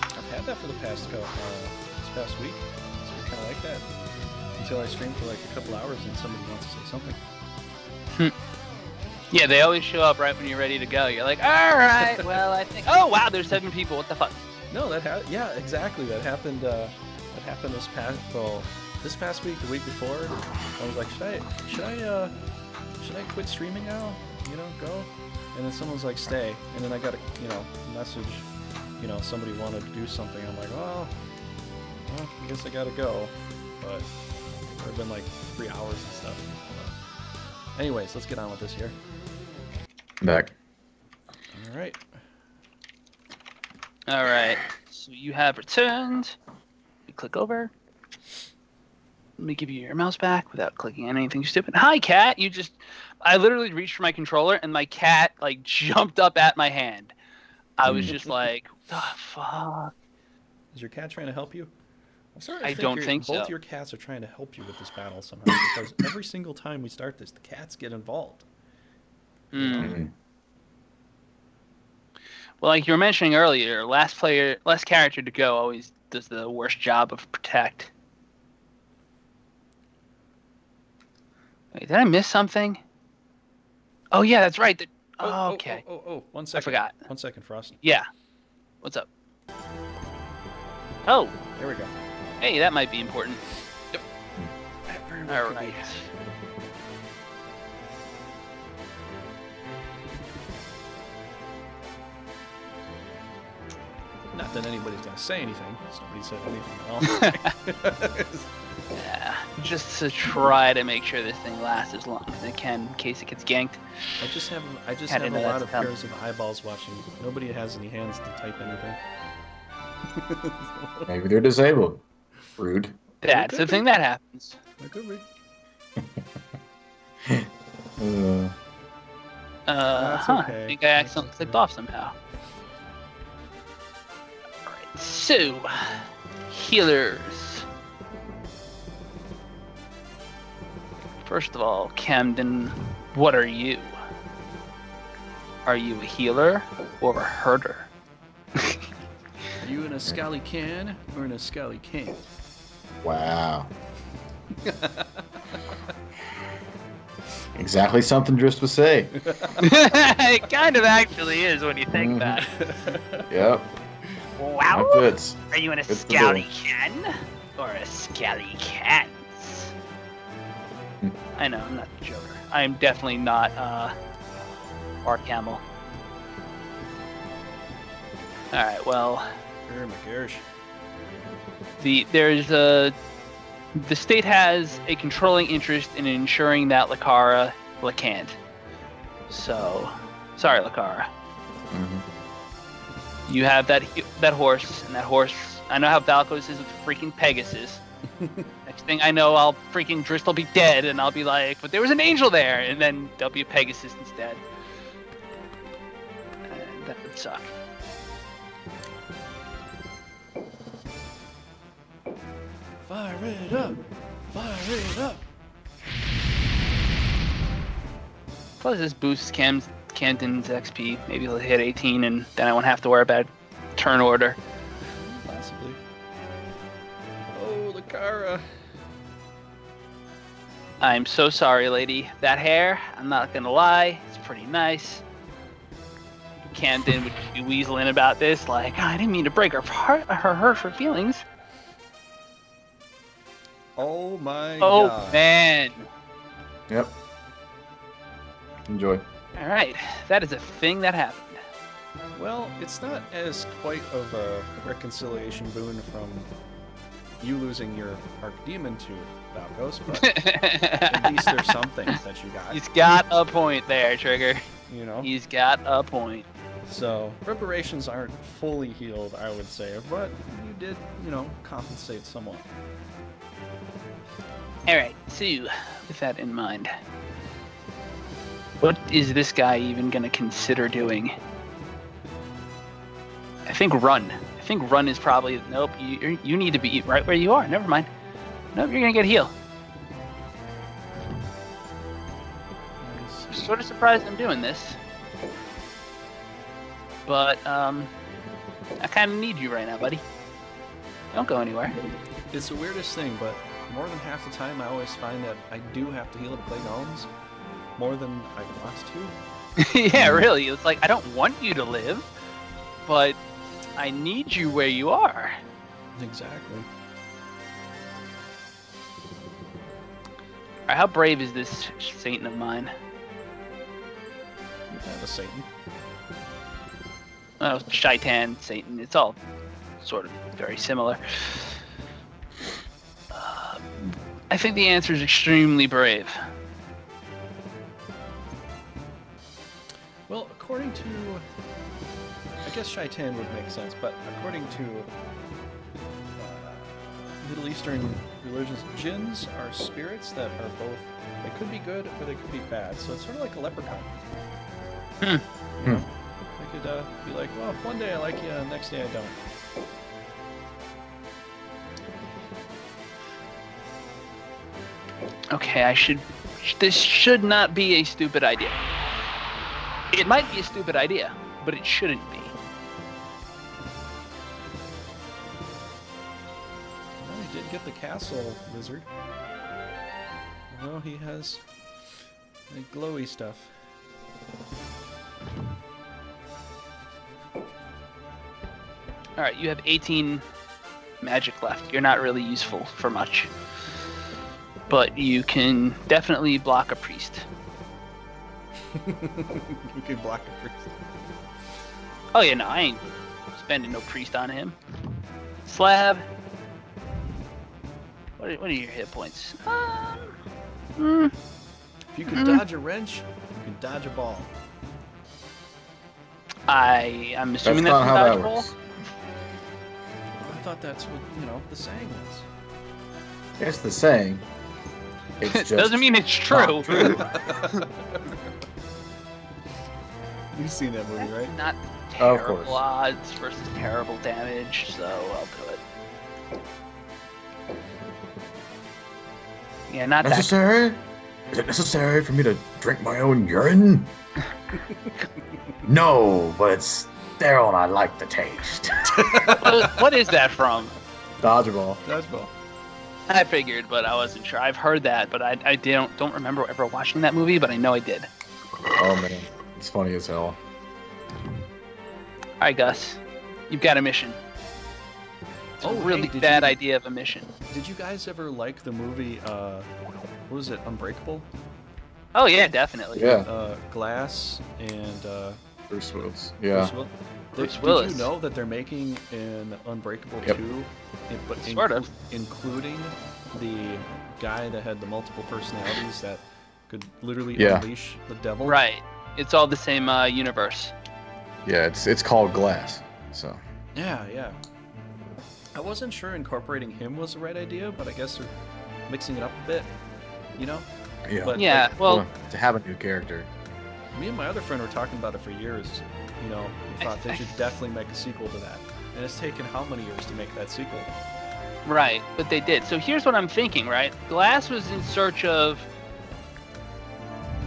I've had that for the past this past week, so I kind of like that. Until I stream for like a couple hours and somebody wants to say something. Yeah, they always show up right when you're ready to go. You're like, all right, well, I think. Oh wow, there's 7 people. What the fuck? No, yeah, exactly. That happened. That happened this past week, the week before. I was like, should I quit streaming now? You know, go. And then someone was like, stay. And then I got a message. You know, somebody wanted to do something. I'm like, well, I guess I gotta go. But it's been like 3 hours and stuff. But anyways, let's get on with this here. Back. All right. All right. So you have returned. You click over. Let me give you your mouse back without clicking on anything stupid. Hi, cat. I literally reached for my controller and my cat like jumped up at my hand. I was just like, what the fuck? Is your cat trying to help you? I'm sorry. I don't think so. Both your cats are trying to help you with this battle somehow because every single time we start this, the cats get involved. Mm. Well, like you were mentioning earlier, last character to go always does the worst job of protect. Wait, did I miss something? Oh yeah, that's right. Okay. Oh, 1 second. I forgot. 1 second, Frost. Yeah. What's up? Oh. There we go. Hey, that might be important. Yep. All right. Not that anybody's gonna say anything. Nobody said anything at all. Yeah, just to try to make sure this thing lasts as long as it can in case it gets ganked. I just have a lot of pairs of eyeballs watching. Nobody has any hands to type anything. Maybe they're disabled. Rude. That's the thing that happens. That could be. That's okay. I think I accidentally clicked off somehow. Alright, so healers. First of all, Camden, what are you? Are you a healer or a herder? Are you an Esgares can or an Esgares king? Wow. Exactly something Driss would say. It kind of actually is when you think that. Yep. Wow. That fits. Are you an Fits the Esgares can or a Esgares cans? I know, I'm not the Joker. I'm definitely not Mark Hamill. Alright, well. The state has a controlling interest in ensuring that Lakara can't. So, sorry, Lakara. Mm-hmm. You have that horse, and that horse. I know how Valkos is with freaking Pegasus. Next thing I know, I'll freaking Driss will be dead, and I'll be like, but there was an angel there, and then there'll be a Pegasus instead. And that would suck. Fire it up! Fire it up! Plus, this boosts Camden's XP. Maybe he'll hit 18, and then I won't have to worry about turn order. Possibly. Oh, Lakara. I'm so sorry, lady. That hair, I'm not gonna lie, it's pretty nice. Camden would be weaseling about this, like, I didn't mean to break her feelings. Oh my god. God. Oh man. Yep. Enjoy. Alright, that is a thing that happened. Well, it's not as quite of a reconciliation boon from you losing your Archdemon to Valkos, but at least there's some things that you got. He's got a point there, Trigger. You know? He's got a point. So, reparations aren't fully healed, I would say, but you did, compensate somewhat. Alright, so, with that in mind, what is this guy even going to consider doing? I think run. I think run is probably... Nope, you need to be right where you are. Never mind. Nope, you're going to get heal. I'm sort of surprised I'm doing this. But, I kind of need you right now, buddy. Don't go anywhere. It's the weirdest thing, but more than half the time I always find that I do have to heal to play golems. more than I want to. Yeah, really. It's like, I don't want you to live, but I need you where you are. Exactly. Alright, how brave is this Satan of mine? You have a Satan. Oh, Shaitan, Satan. It's all sort of very similar. I think the answer is extremely brave. Well, according to... I guess Shaitan would make sense, but according to Middle Eastern religions, jinns are spirits that are both... They could be good, or they could be bad. So it's sort of like a leprechaun. Hmm. You know? They could be like, well, one day I like you, and the next day I don't. Okay, this should not be a stupid idea. It might be a stupid idea, but it shouldn't be. Well, he did get the castle wizard. Well, he has the glowy stuff. Alright, you have 18 magic left. You're not really useful for much. But you can definitely block a priest. You can block a priest. Oh yeah, no, I ain't spending no priest on him. Slab. What are your hit points? If you can dodge a wrench, you can dodge a ball. I'm assuming That's that's not how that dodgeball. works. I thought that's what, the saying was. It's the saying. It's just Doesn't mean it's true. not true. You've seen that movie, right? Not Of terrible course. odds versus terrible damage, so I'll do it. Yeah, not that. Necessary? Is it necessary for me to drink my own urine? No, but it's sterile and I like the taste. What is that from? Dodgeball. Dodgeball. I figured, but I wasn't sure. I've heard that, but I don't remember ever watching that movie, but I know I did. Oh man, it's funny as hell. Alright, Gus. You've got a mission. It's a really hey, bad idea of a mission. Did you guys ever like the movie, what was it, Unbreakable? Oh yeah, definitely. Yeah. Glass and, Bruce Willis. Yeah. Bruce Did Willis. you know that they're making an Unbreakable Yep. 2, but Sort of. including the guy that had the multiple personalities that could literally Yeah. unleash the devil? Right. It's all the same universe. Yeah, it's called Glass. So. Yeah, yeah. I wasn't sure incorporating him was the right idea, but I guess they're mixing it up a bit, Yeah. But, Yeah, well, to have a new character. Me and my other friend were talking about it for years. We thought they should definitely make a sequel to that. And it's taken how many years to make that sequel? right, but they did. So here's what I'm thinking, right? Glass was in search of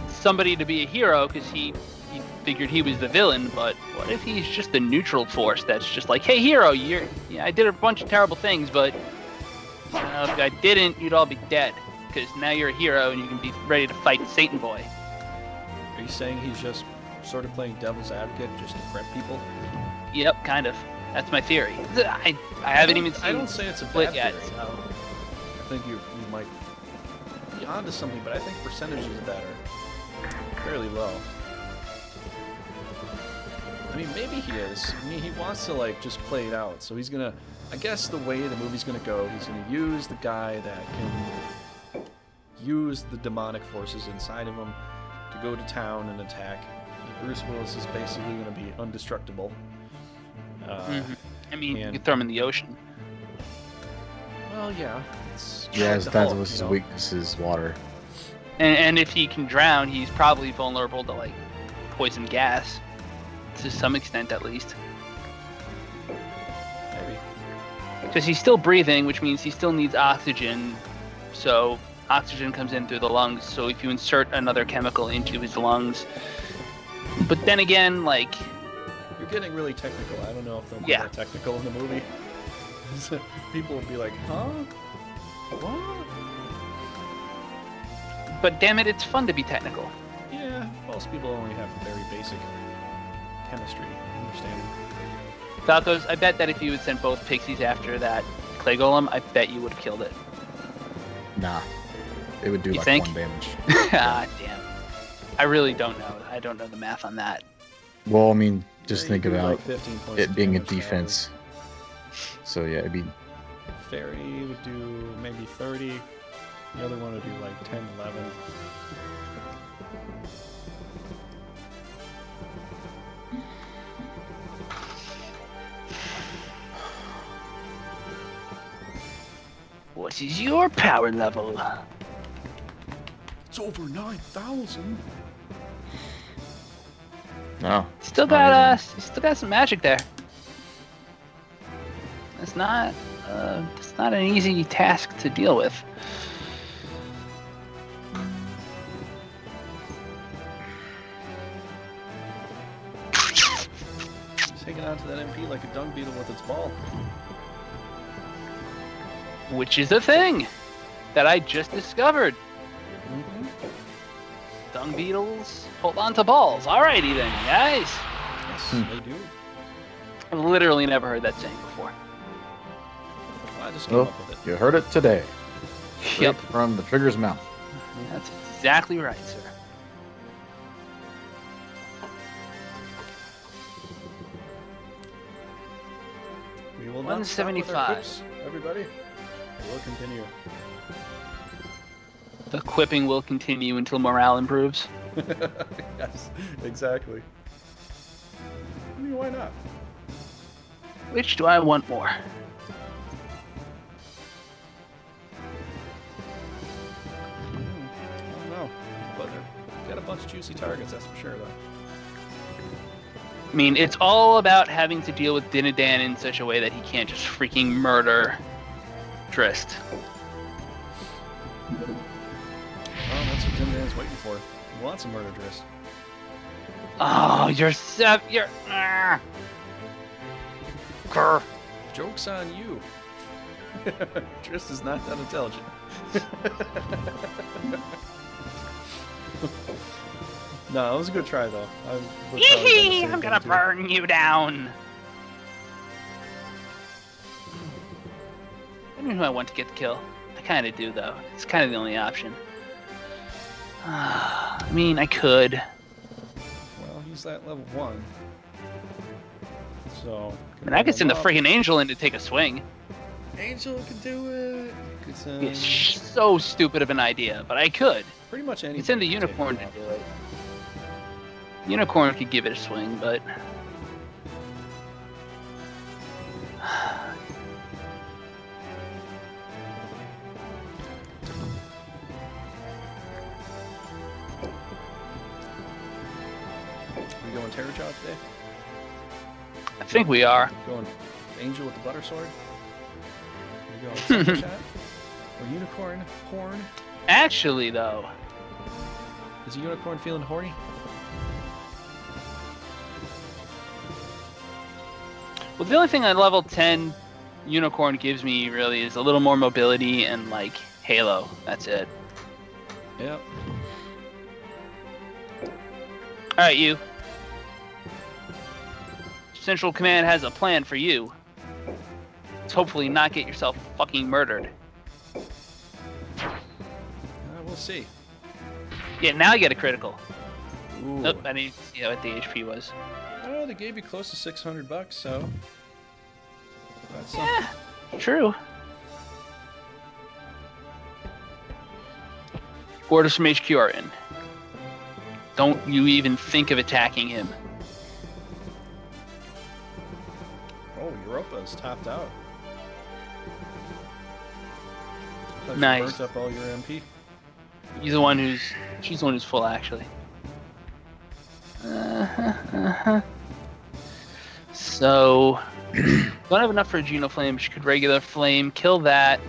somebody to be a hero because he figured he was the villain, but what if he's just the neutral force that's just like, hey, hero, I did a bunch of terrible things, but if I didn't, you'd all be dead. Because now you're a hero and you can be ready to fight Satan Boy. Are you saying he's just sort of playing devil's advocate just to prep people? Yep, kind of. That's my theory. I haven't even seen I don't say it's a Split bad yet, theory. so... I think you might be onto something, but I think percentages of that are fairly low. I mean, maybe he is. I mean, he wants to, just play it out. So he's going to... I guess the way the movie's going to go, he's going to use the guy that can use the demonic forces inside of him to go to town and attack. Bruce Willis is basically going to be indestructible. I mean, you and- could throw him in the ocean. Well, yeah. It's Yeah, like his the Hulk, his weakness is water. And if he can drown, he's probably vulnerable to, poison gas. To some extent, at least. Maybe. Because he's still breathing, which means he still needs oxygen. So oxygen comes in through the lungs. So if you insert another chemical into his lungs, but then again, You're getting really technical. I don't know if they'll be Yeah. that technical in the movie. People will be like, huh? What? but damn it, it's fun to be technical. most people only have very basic chemistry understanding. Valkos, I bet that if you would send both pixies after that clay golem, I bet you would have killed it. Nah. It would do You like think? 1 damage. Ah, damn. I really don't know. I don't know the math on that. Well, I mean, just Yeah, think you do, about like, 15 points it of being a damage, defense. So yeah, it'd be Fairy would do maybe 30. The other one would do like 10, 11. What is your power level? It's over 9,000. no. Still not got even- still got some magic there. It's not an easy task to deal with. It's hanging on to that MP like a dung beetle with its ball. Which is a thing that I just discovered. Mm-hmm. Dung beetles hold on to balls. Alrighty then, guys. Yes, they do. I've literally never heard that saying before. Well, I just came Oh, up with it. you heard it today. Yep, Straight from the trigger's mouth. that's exactly right, sir. We will not stop with our 175. quips, everybody. We'll continue. The quipping will continue until morale improves. Yes, exactly. I mean, why not? Which do I want more? I don't know. But got a bunch of juicy targets, that's for sure, though. I mean, it's all about having to deal with Dinadan in such a way that he can't just freaking murder Trist. Well, that's what Dimdan's waiting for. He wants a murder Drist. Oh, you're Grr. Joke's on you. Drist is not that intelligent. No, it was a good try, though. I'm gonna burn you down. I don't know who I want to get the kill. I kind of do, though. It's kind of the only option. I mean, I could. Well, he's at level 1. So... I mean, I could send the friggin' angel in to take a swing. Angel could do it. Could send... It's so stupid of an idea, but I could. Pretty much I any. could send the unicorn to do it. Unicorn could give it a swing, but... We going Terror Jaw today? I think we are. Going Angel with the butter sword? We going Sucker Shot? Or Unicorn Horn? Actually, though, Is a unicorn feeling horny? well, the only thing on level 10 Unicorn gives me really is a little more mobility and, like, Halo. That's it. Yep. Alright, you. Central Command has a plan for you. Let's hopefully not get yourself fucking murdered. We'll see. Yeah, now I get a critical. Ooh. Nope, I need to see what the HP was. Oh, they gave you close to $600, so... That's something. Yeah, true. Orders from HQ are in. Don't you even think of attacking him. Oh, Europa's topped out. I thought you Nice. burnt up all your MP. She's the one who's full, actually. So, don't have enough for a Genoflame. She could regular flame, kill that.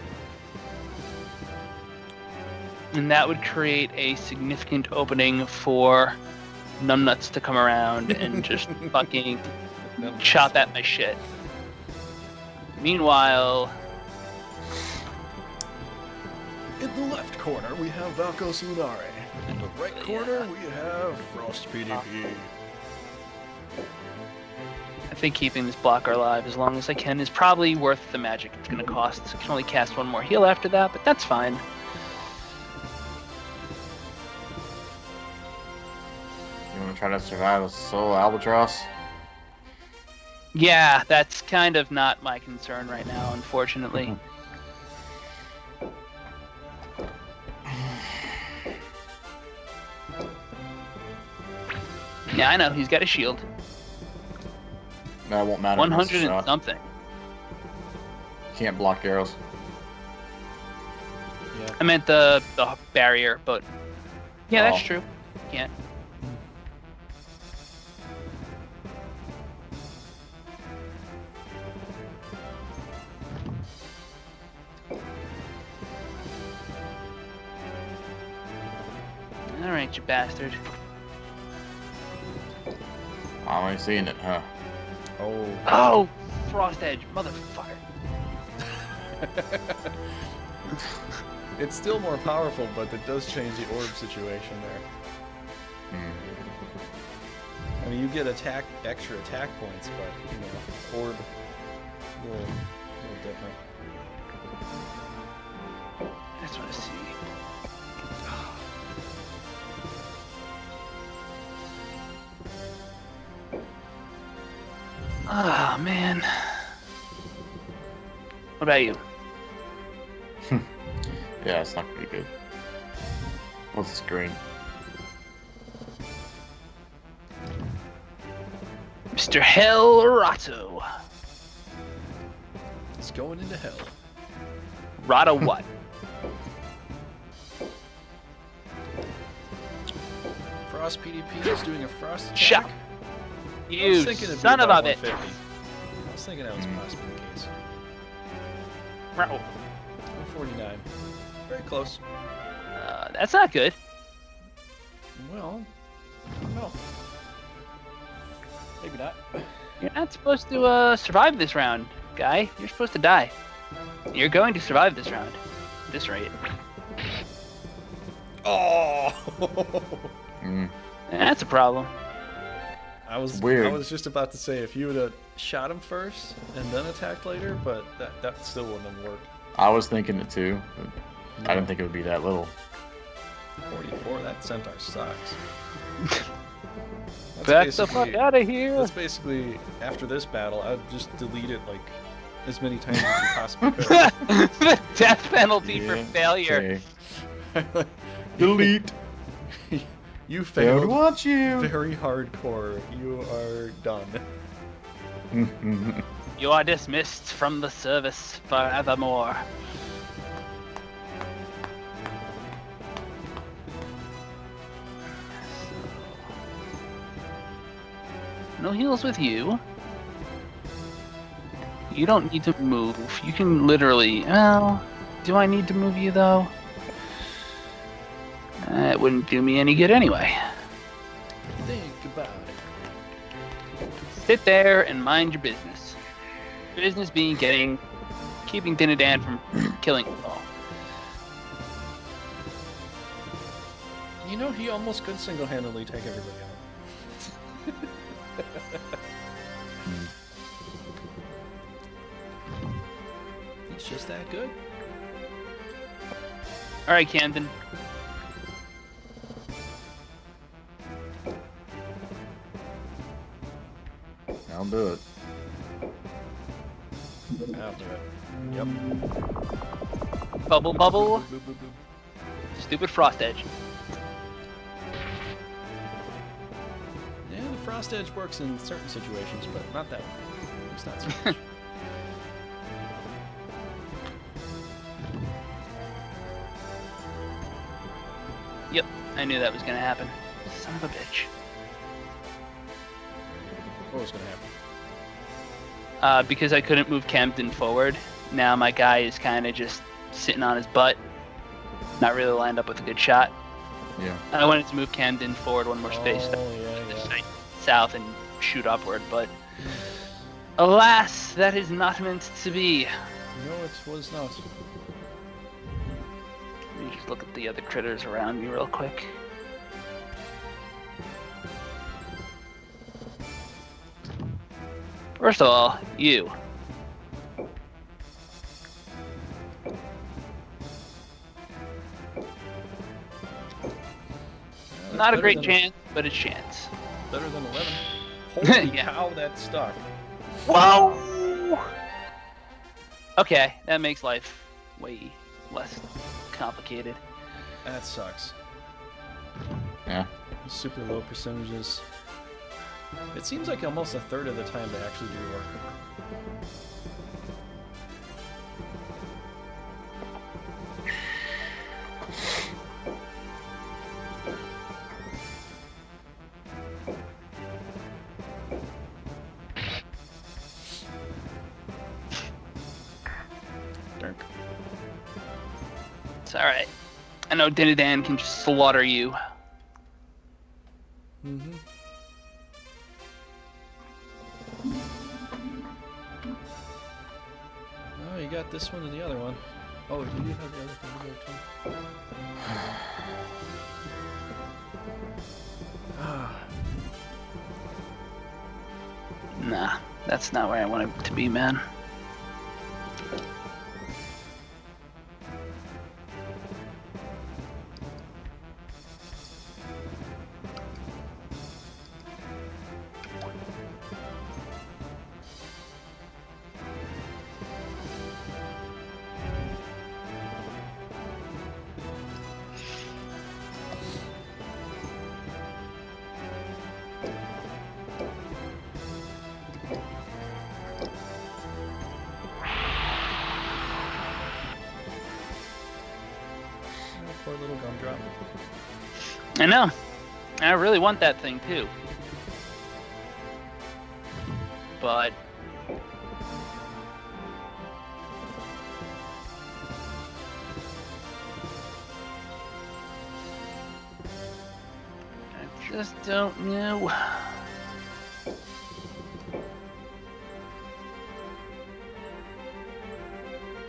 And that would create a significant opening for numbnuts to come around and just fucking chop at my shit. Meanwhile, In the left corner, we have Valkos Lunari. In the right corner, we have Frost PDP. I think keeping this blocker alive as long as I can is probably worth the magic it's going to cost. I can only cast one more heal after that, but that's fine. You want to try to survive a solo albatross? Yeah, that's kind of not my concern right now, unfortunately. Yeah, I know, he's got a shield. That won't matter. 100 and something. Can't block arrows. Yeah. I meant the barrier, but yeah, that's true. Can't. All right, you bastard. I'm only seeing it, huh? Oh. Oh, Frost Edge, motherfucker. It's still more powerful, but it does change the orb situation there. I mean, you get extra attack points, but, you know, orb, a little different. I just want to see. Ah, man. What about you? Yeah, it's not gonna be good. What's the screen? Mr. Hellrato. It's going into hell. Rata what? Frost PDP is doing a frost attack. Shut. I was You thinking it'd be son of about a bitch. 150. I was thinking that was possibly the case. Bro. 149. Very close. That's not good. Well, I don't know. Maybe not. You're not supposed to survive this round, guy. You're supposed to die. You're going to survive this round. At this rate. Oh! That's a problem. I was just about to say if you would have shot him first and then attacked later, but that still wouldn't have worked. I was thinking it too, but I didn't think it would be that little. 44, that centaur sucks. Back the fuck out of here! That's basically, after this battle, I'd just delete it like as many times as you possibly could. The death penalty for failure. Okay. Delete. You Don't failed want you. very hardcore. You are done. You are dismissed from the service forevermore. No heals with you. You don't need to move. You can literally... Well, do I need to move you, though? It wouldn't do me any good anyway. Think about it. Sit there and mind your business. Business being keeping Dinadan from killing us all. You know, he almost could single-handedly take everybody out. He's just that good. Alright, Camden. I'll do it. I'll do it. Yep. Bubble, bubble. Boop, boop, boop, boop. Stupid Frost Edge. Yeah, the Frost Edge works in certain situations, but not that one. It's not so much. Yep, I knew that was gonna happen. Son of a bitch. What was going to happen? Because I couldn't move Camden forward, now my guy is kind of just sitting on his butt. Not really lined up with a good shot. Yeah. I wanted to move Camden forward one more space. Yeah. South and shoot upward, but alas, that is not meant to be. No, it was not. me just look at the other critters around me real quick. First of all, you. Not a great chance, but a chance. Better than 11. Holy Yeah. cow, that stuck. Whoa! Okay, that makes life way less complicated. That sucks. Yeah. Super low percentages. It seems like almost a third of the time they actually do work. Dark. It's alright. I know Dinadan can just slaughter you. Mm-hmm. Oh, you got this one and the other one. Oh, you do have the other thing there too. Ah. Nah, that's not where I want it to be, man. Poor little gumdrop. I know. I really want that thing too. But I just don't know.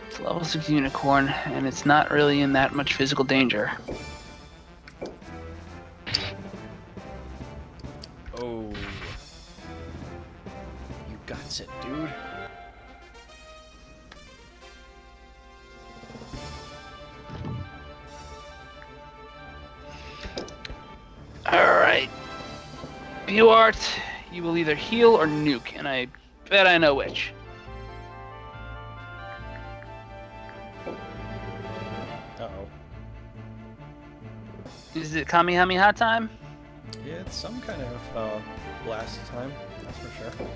It's a level 6 unicorn, and it's not really in that much physical danger. Oh. You got it, dude. Alright. You art, you will either heal or nuke, and I bet I know which. Uh-oh. Is it Kamehameha time? Yeah, it's some kind of blast time, that's for sure.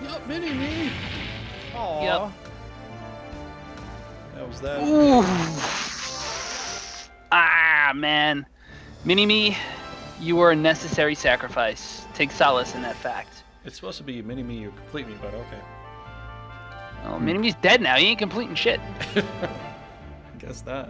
Not mini-me! Aww. Yep. That was that. Ooh. Ah, man. Mini-me, you were a necessary sacrifice. Take solace in that fact. It's supposed to be mini-me, you complete me, but okay. Well, Mini-me's dead now. He ain't completing shit. Guess that.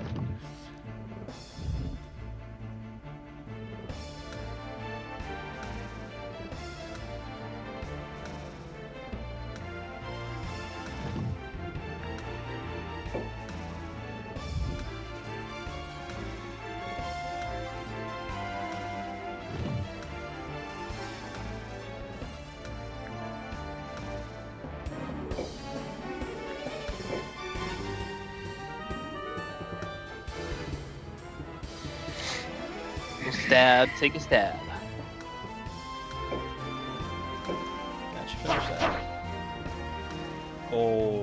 Stab, take a stab. Got you finish that. Oh,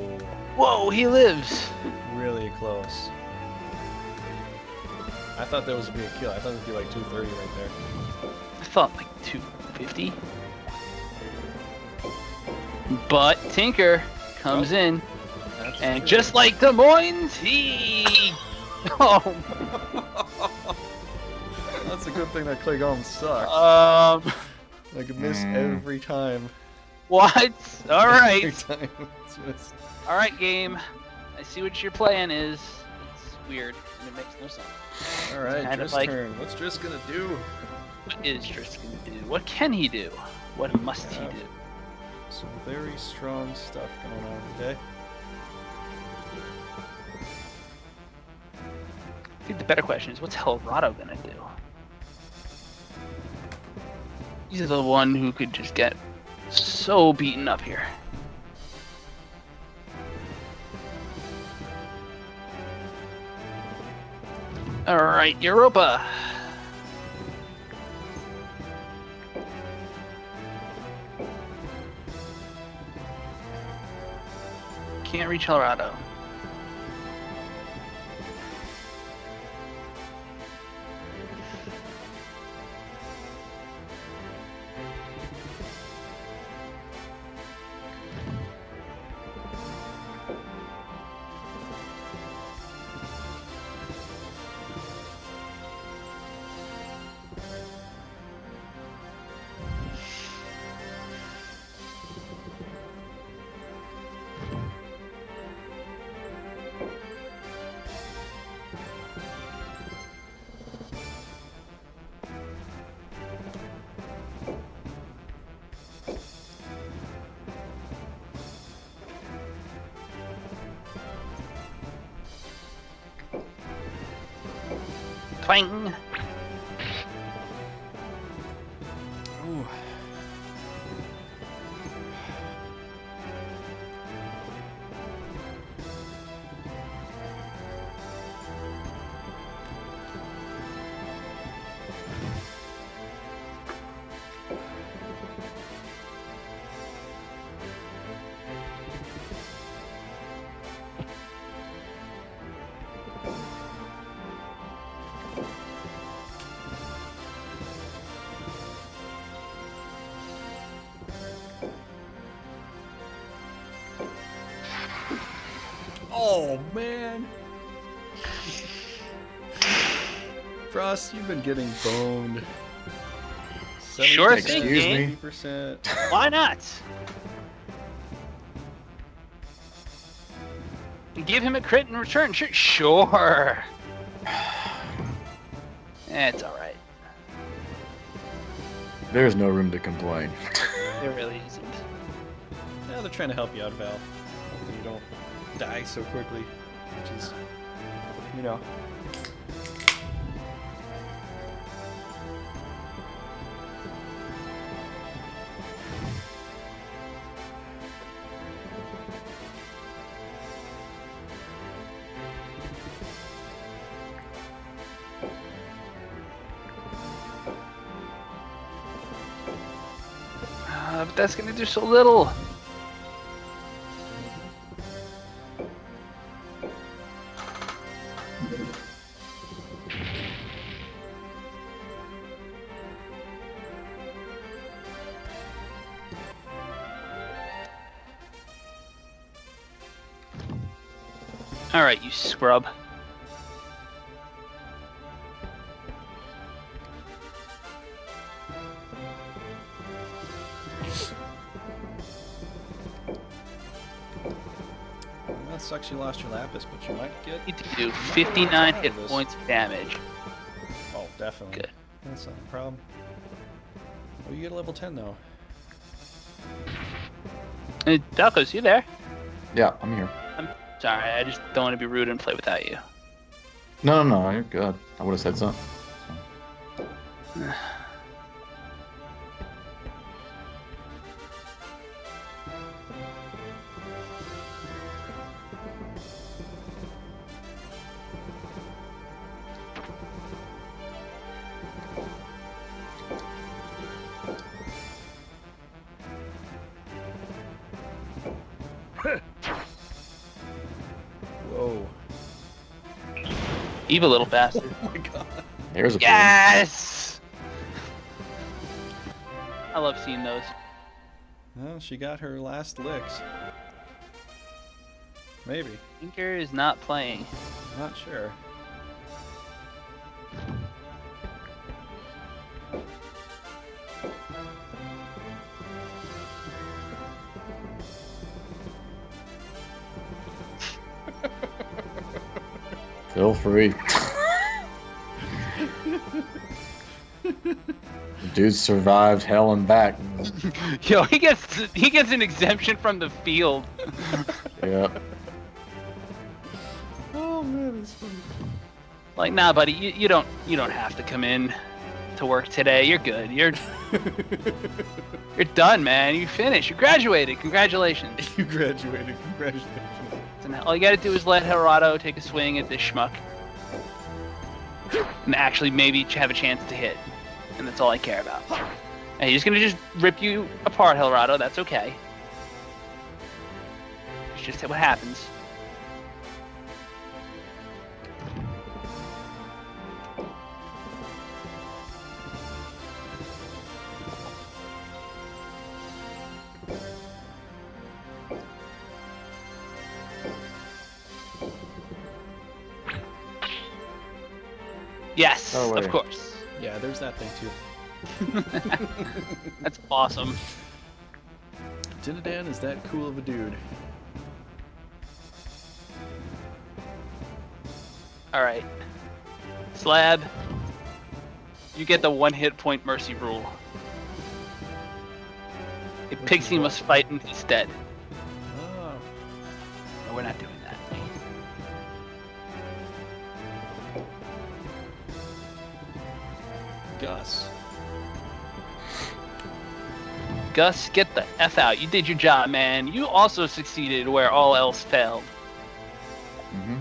Whoa, he lives. really close. I thought that was a big kill. I thought it would be like 230 right there. I thought like 250. But Tinker comes in, That's and true. just like Des Moines, he... Oh, That's a good thing that Clegane sucks. I could miss every time. what? All Every right. time it's missed. All right, game. I see what your plan is. weird, and it makes no sense. All right, kind of Driss like- turn. What's Driss gonna do? What is Driss gonna do? What can he do? What must he Yeah. do? Some very strong stuff going on today. I think the better question is, what's Helrado gonna do? He's the one who could just get so beaten up here. Alright, Europa. Can't reach Helrado. Twang! Ooh. Oh, man. Frost, you've been getting boned. Sure 70%, thing, Excuse game. me. 80%. Why not? Give him a crit in return. Sure. It's alright. There's no room to complain. There really isn't. Yeah, they're trying to help you out, Val. Hopefully you don't die so quickly, which is, you know. But that's gonna do so little. Alright, you scrub. That sucks you lost your Lapis, but you might get... You do 59 hit points of damage. Oh, definitely. Good. That's not a problem. Oh, you get a level 10, though. Valkos, you there? Yeah, I'm here. I'm sorry, I just don't want to be rude and play without you. No, you're good. I would have said something. Whoa. Evil little bastard. Oh my god. There's a Yes! I love seeing those. Well, she got her last licks. Maybe. Tinker is not playing. Not sure. Feel free. Dude survived hell and back. Yo, he gets an exemption from the field. Yep. Oh man, it's funny. Like, nah, buddy, you don't have to come in to work today. You're good. You're done, man. You finished. You graduated. Congratulations. You graduated. Congratulations. And all you gotta do is let Gerardo take a swing at this schmuck, and actually maybe have a chance to hit. And that's all I care about. And he's gonna just rip you apart, Gerardo. That's okay. It's just what happens. Yes, Oh, of course. Yeah, there's that thing too. That's awesome. Dinadan is that cool of a dude. Alright. Slab, you get the 1 hit point mercy rule. A pixie must fight in his stead. Oh. No, we're not doing that. Gus. Gus, get the F out. You did your job, man. You also succeeded where all else failed. Mm-hmm.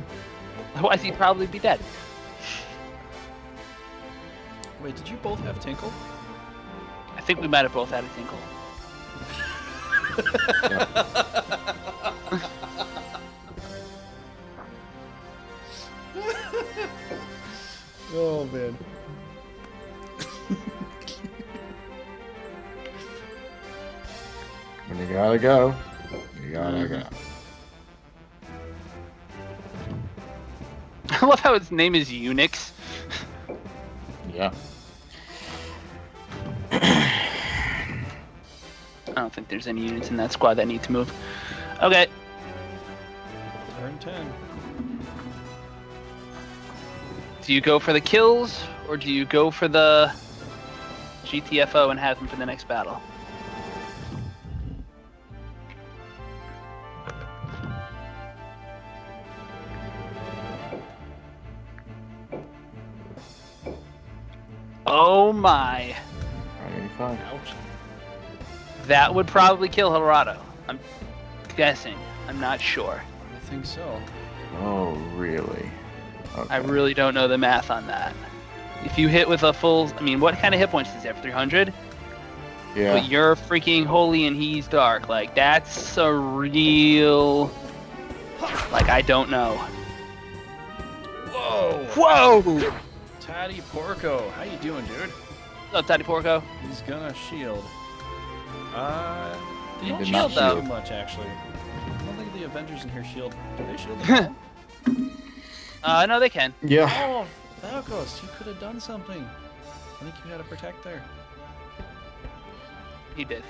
Otherwise, he'd probably be dead. Wait, did you both have Tinkle? I think we might have both had a tinkle. Oh man. When you gotta go, you gotta go. I love how its name is Unix. Yeah. I don't think there's any units in that squad that need to move. Okay. Turn 10. Do you go for the kills, or do you go for the GTFO and have them for the next battle? Oh my. 85. Ouch. That would probably kill Gerardo. I'm guessing. I'm not sure. I think so. Oh, really? Okay. I really don't know the math on that. If you hit with a full... I mean, what kind of hit points does he have? 300? Yeah. But you're freaking holy and he's dark. Like, that's a real... Like, I don't know. Whoa! Whoa! Taddy Porco, how you doing, dude? What's up, Taddy Porco? He's gonna shield. They don't did shield not that shield. too much, actually. I don't think the Avengers in here shield. Do they shield them all? No, they can. Yeah. Oh, Valkos, you could have done something. I think you had to protect there. He did.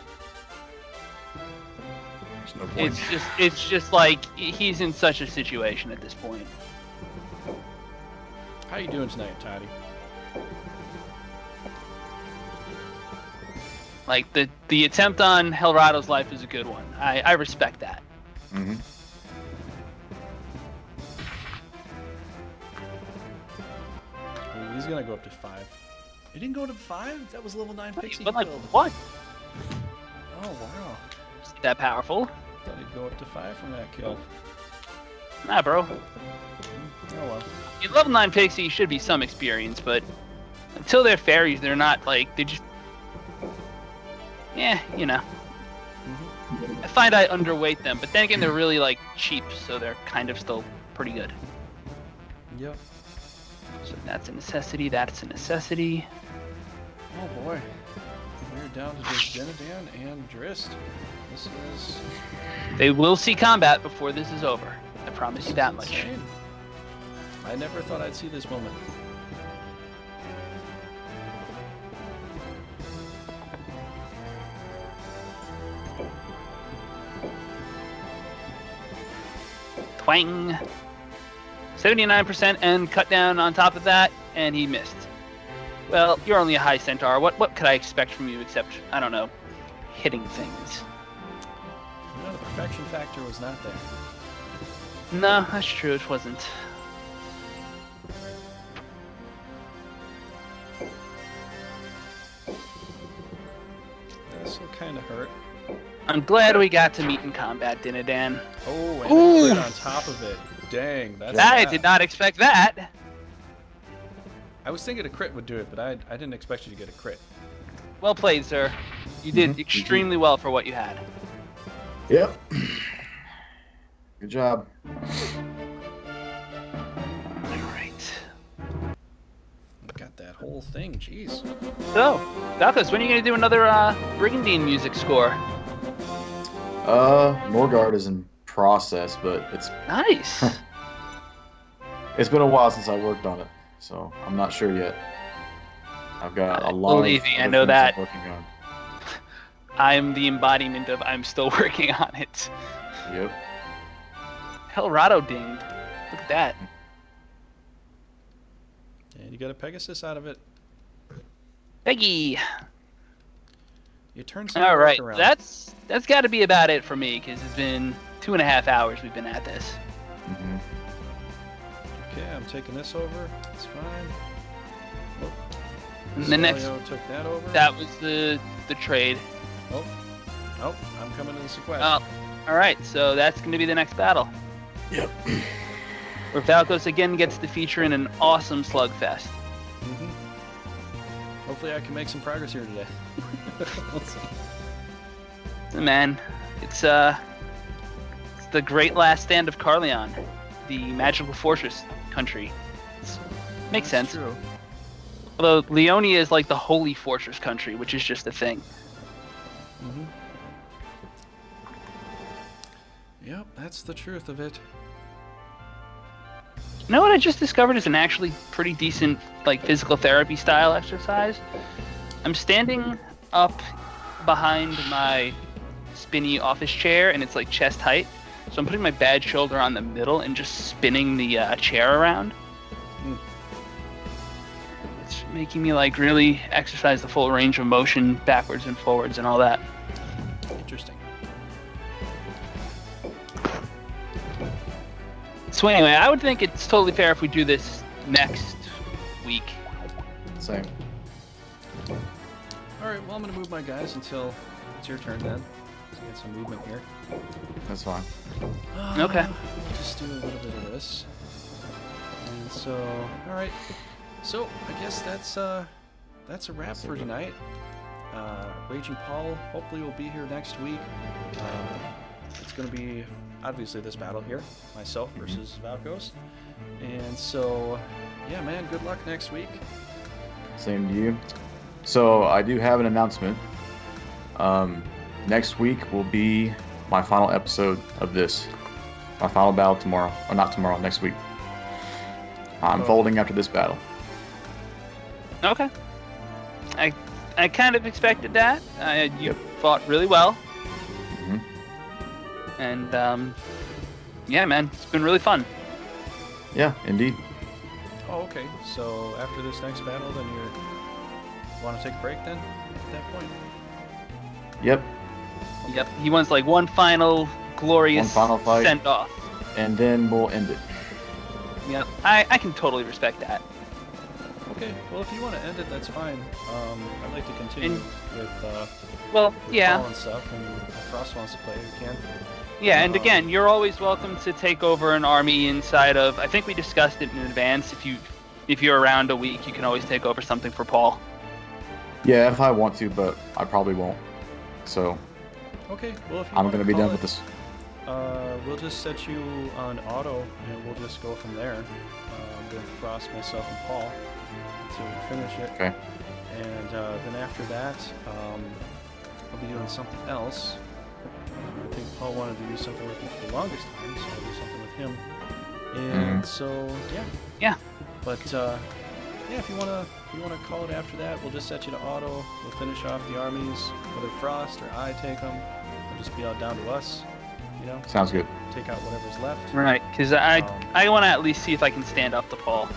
There's no point. It's just like, he's in such a situation at this point. How you doing tonight, Toddy? Like, the attempt on Helrado's life is a good one. I respect that. Mm-hmm. Ooh, he's gonna go up to 5. He didn't go to 5? That was level 9 Pixie But like, build. what? Oh, wow. Is that powerful? Thought he'd go up to 5 from that kill. Nah, bro. Oh, well. In level 9 Pixie should be some experience, but until they're fairies, they're not, like, they just... Yeah, you know. I find I underweight them, but then again, they're really, like, cheap, so they're kind of still pretty good. Yep. So that's a necessity, that's a necessity. Oh, boy. We're down to just Dinadan and Drist. This is... They will see combat before this is over. I promise you that much. insane. I never thought I'd see this moment. Twang! 79% and cut down on top of that, and he missed. Well, you're only a high centaur. What could I expect from you except, I don't know, hitting things? No, the perfection factor was not there. No, that's true. It wasn't. This will kind of hurt. I'm glad we got to meet in combat, Dinadan. Oh, and a crit on top of it. Dang, that's I bad. did not expect that. I was thinking a crit would do it, but I didn't expect you to get a crit. Well played, sir. You did extremely well for what you had. Yep. Good job. Alright. Got that whole thing, jeez. So, Valkos, when are you going to do another Brigandine music score? Norgard is in process, but it's Nice. it's been a while since I worked on it, so I'm not sure yet. I've got a lot Believe of me, I other know things that. I'm working on. I'm the embodiment of I'm still working on it. Yep. Helrado dinged. Look at that. And you got a Pegasus out of it. Peggy. You turn some All right, around. that's got to be about it for me because it's been 2.5 hours we've been at this. Mm-hmm. Okay, I'm taking this over. It's fine. Oh, And the next, Iscalio took that over. that was the trade. Oh, I'm coming to the sequest. Oh, all right, so that's going to be the next battle. Yep. Where Valkos again gets to feature in an awesome slugfest. Hopefully I can make some progress here today. We'll see. Man, it's the great last stand of Caerleon, the magical fortress country. Makes That's sense. True. Although Leonia is like the holy fortress country, which is just a thing. Yep, that's the truth of it. You know what I just discovered is an actually pretty decent like physical therapy style exercise? I'm standing up behind my spinny office chair and it's like chest height. So I'm putting my bad shoulder on the middle and just spinning the chair around. It's making me like really exercise the full range of motion backwards and forwards and all that. Interesting. So anyway, I would think it's totally fair if we do this next week. Same. Alright, well I'm going to move my guys until it's your turn then. Let's get some movement here. That's fine. Okay. We'll just do a little bit of this. And so, alright. So, I guess that's a wrap for tonight. Raging Paul hopefully will be here next week. It's going to be obviously this battle here, myself versus Valkos. And so, yeah, man, good luck next week. Same to you. So I do have an announcement. Next week will be my final episode of this. My final battle tomorrow. Or not tomorrow, next week. I'm folding after this battle. Okay. I kind of expected that. You fought really well. And yeah, man, it's been really fun. Yeah, indeed. Oh, okay. So after this next battle, then you want to take a break then at that point? Yep. Yep. He wants like one final glorious One final fight. send off. And then we'll end it. Yep. I can totally respect that. Okay. Well, if you want to end it, that's fine. I'd like to continue with Well, yeah. Paul and stuff, and if Frost wants to play, we can. Yeah, and again, you're always welcome to take over an army inside of. I think we discussed it in advance. If you're around a week, you can always take over something for Paul. Yeah, if I want to, but I probably won't. So Okay. Well, if you I'm want gonna to be call done it, with this. We'll just set you on auto, and we'll just go from there with Frost, myself, and Paul until we finish it. Okay. And then after that, I'll be doing something else. I think Paul wanted to do something with me for the longest time, so I'll do something with him. And so, yeah. Yeah. But yeah, if you wanna call it after that, we'll just set you to auto. We'll finish off the armies, whether Frost or I take them. It'll just be all down to us. you know. Sounds good. Take out whatever's left. Right, because I want to at least see if I can stand up to Paul.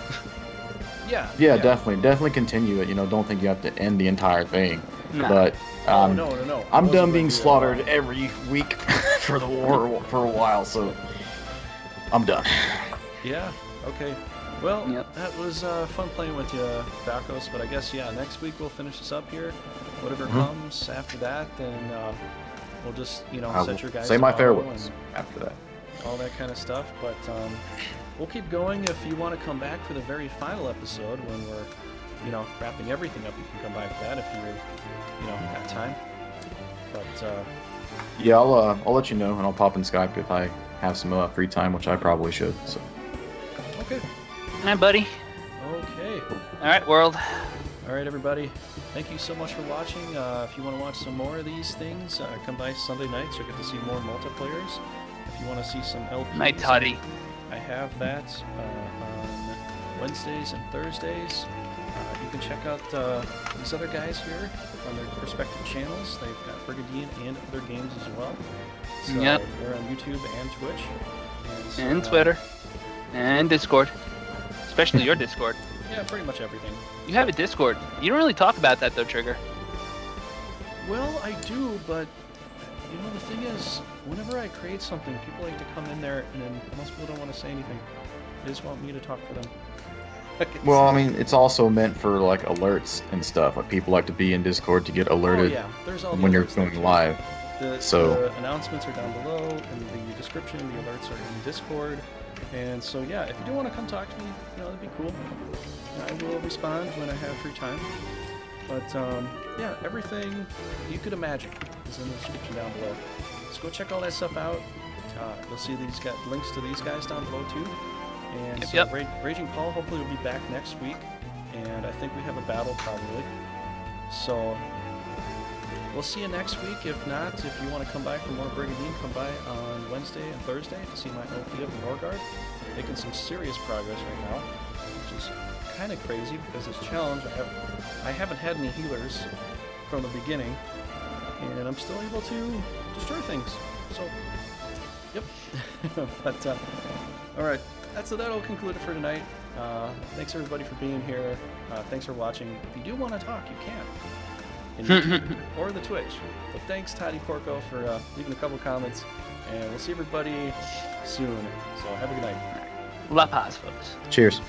Yeah, definitely continue it. You know, don't think you have to end the entire thing. No. But no. I'm done being slaughtered every week for the war for a while, so I'm done. Yeah. Okay. Well, Yep. that was fun playing with you, Valkos. But I guess next week we'll finish this up here. Whatever comes after that, then we'll just set your guys. Say my tomorrow farewells after that. all that kind of stuff. But we'll keep going. If you want to come back for the very final episode when we're, wrapping everything up, you can come by for that if you're, got time. But Yeah, I'll let you know, and I'll pop in Skype if I have some free time, which I probably should. So. okay. All right, buddy. Okay. All right, world. All right, everybody. Thank you so much for watching. If you want to watch some more of these things, come by Sunday nights. You'll get to see more multiplayers. If you want to see some LPs, Night, Toddy. I have that on Wednesdays and Thursdays. You can check out these other guys here on their respective channels. They've got Brigandine and other games as well. So Yep. they're on YouTube and Twitch. So, And Twitter. And Discord. Especially your Discord. Yeah, pretty much everything. You have a Discord. You don't really talk about that, though, Trigger. Well, I do, but the thing is, whenever I create something, people like to come in there, and then most people don't want to say anything. They just want me to talk for them. Well, I mean, it's also meant for like alerts and stuff. Like people like to be in Discord to get alerted There's all the when you're alerts going there, too. live. The announcements are down below, in the description. The alerts are in Discord. And so, yeah, if you do want to come talk to me, that'd be cool. I will respond when I have free time. But, yeah, everything you could imagine is in the description down below. So go check all that stuff out. You'll see these links to these guys down below, too. And so Raging Paul hopefully will be back next week. And I think we have a battle, probably. So we'll see you next week. If not, if you want to come by for more Brigandine, come by on Wednesday and Thursday to see my LP of Norgard. Making some serious progress right now, which is kind of crazy because this challenge, I haven't had any healers from the beginning, and I'm still able to destroy things. So, yep. But, alright, that'll conclude it for tonight. Thanks everybody for being here. Thanks for watching. If you do want to talk, you can. In YouTube or the Twitch. But thanks, Toddy Porco, for leaving a couple comments. And we'll see everybody soon. So have a good night. La Paz, folks. Cheers.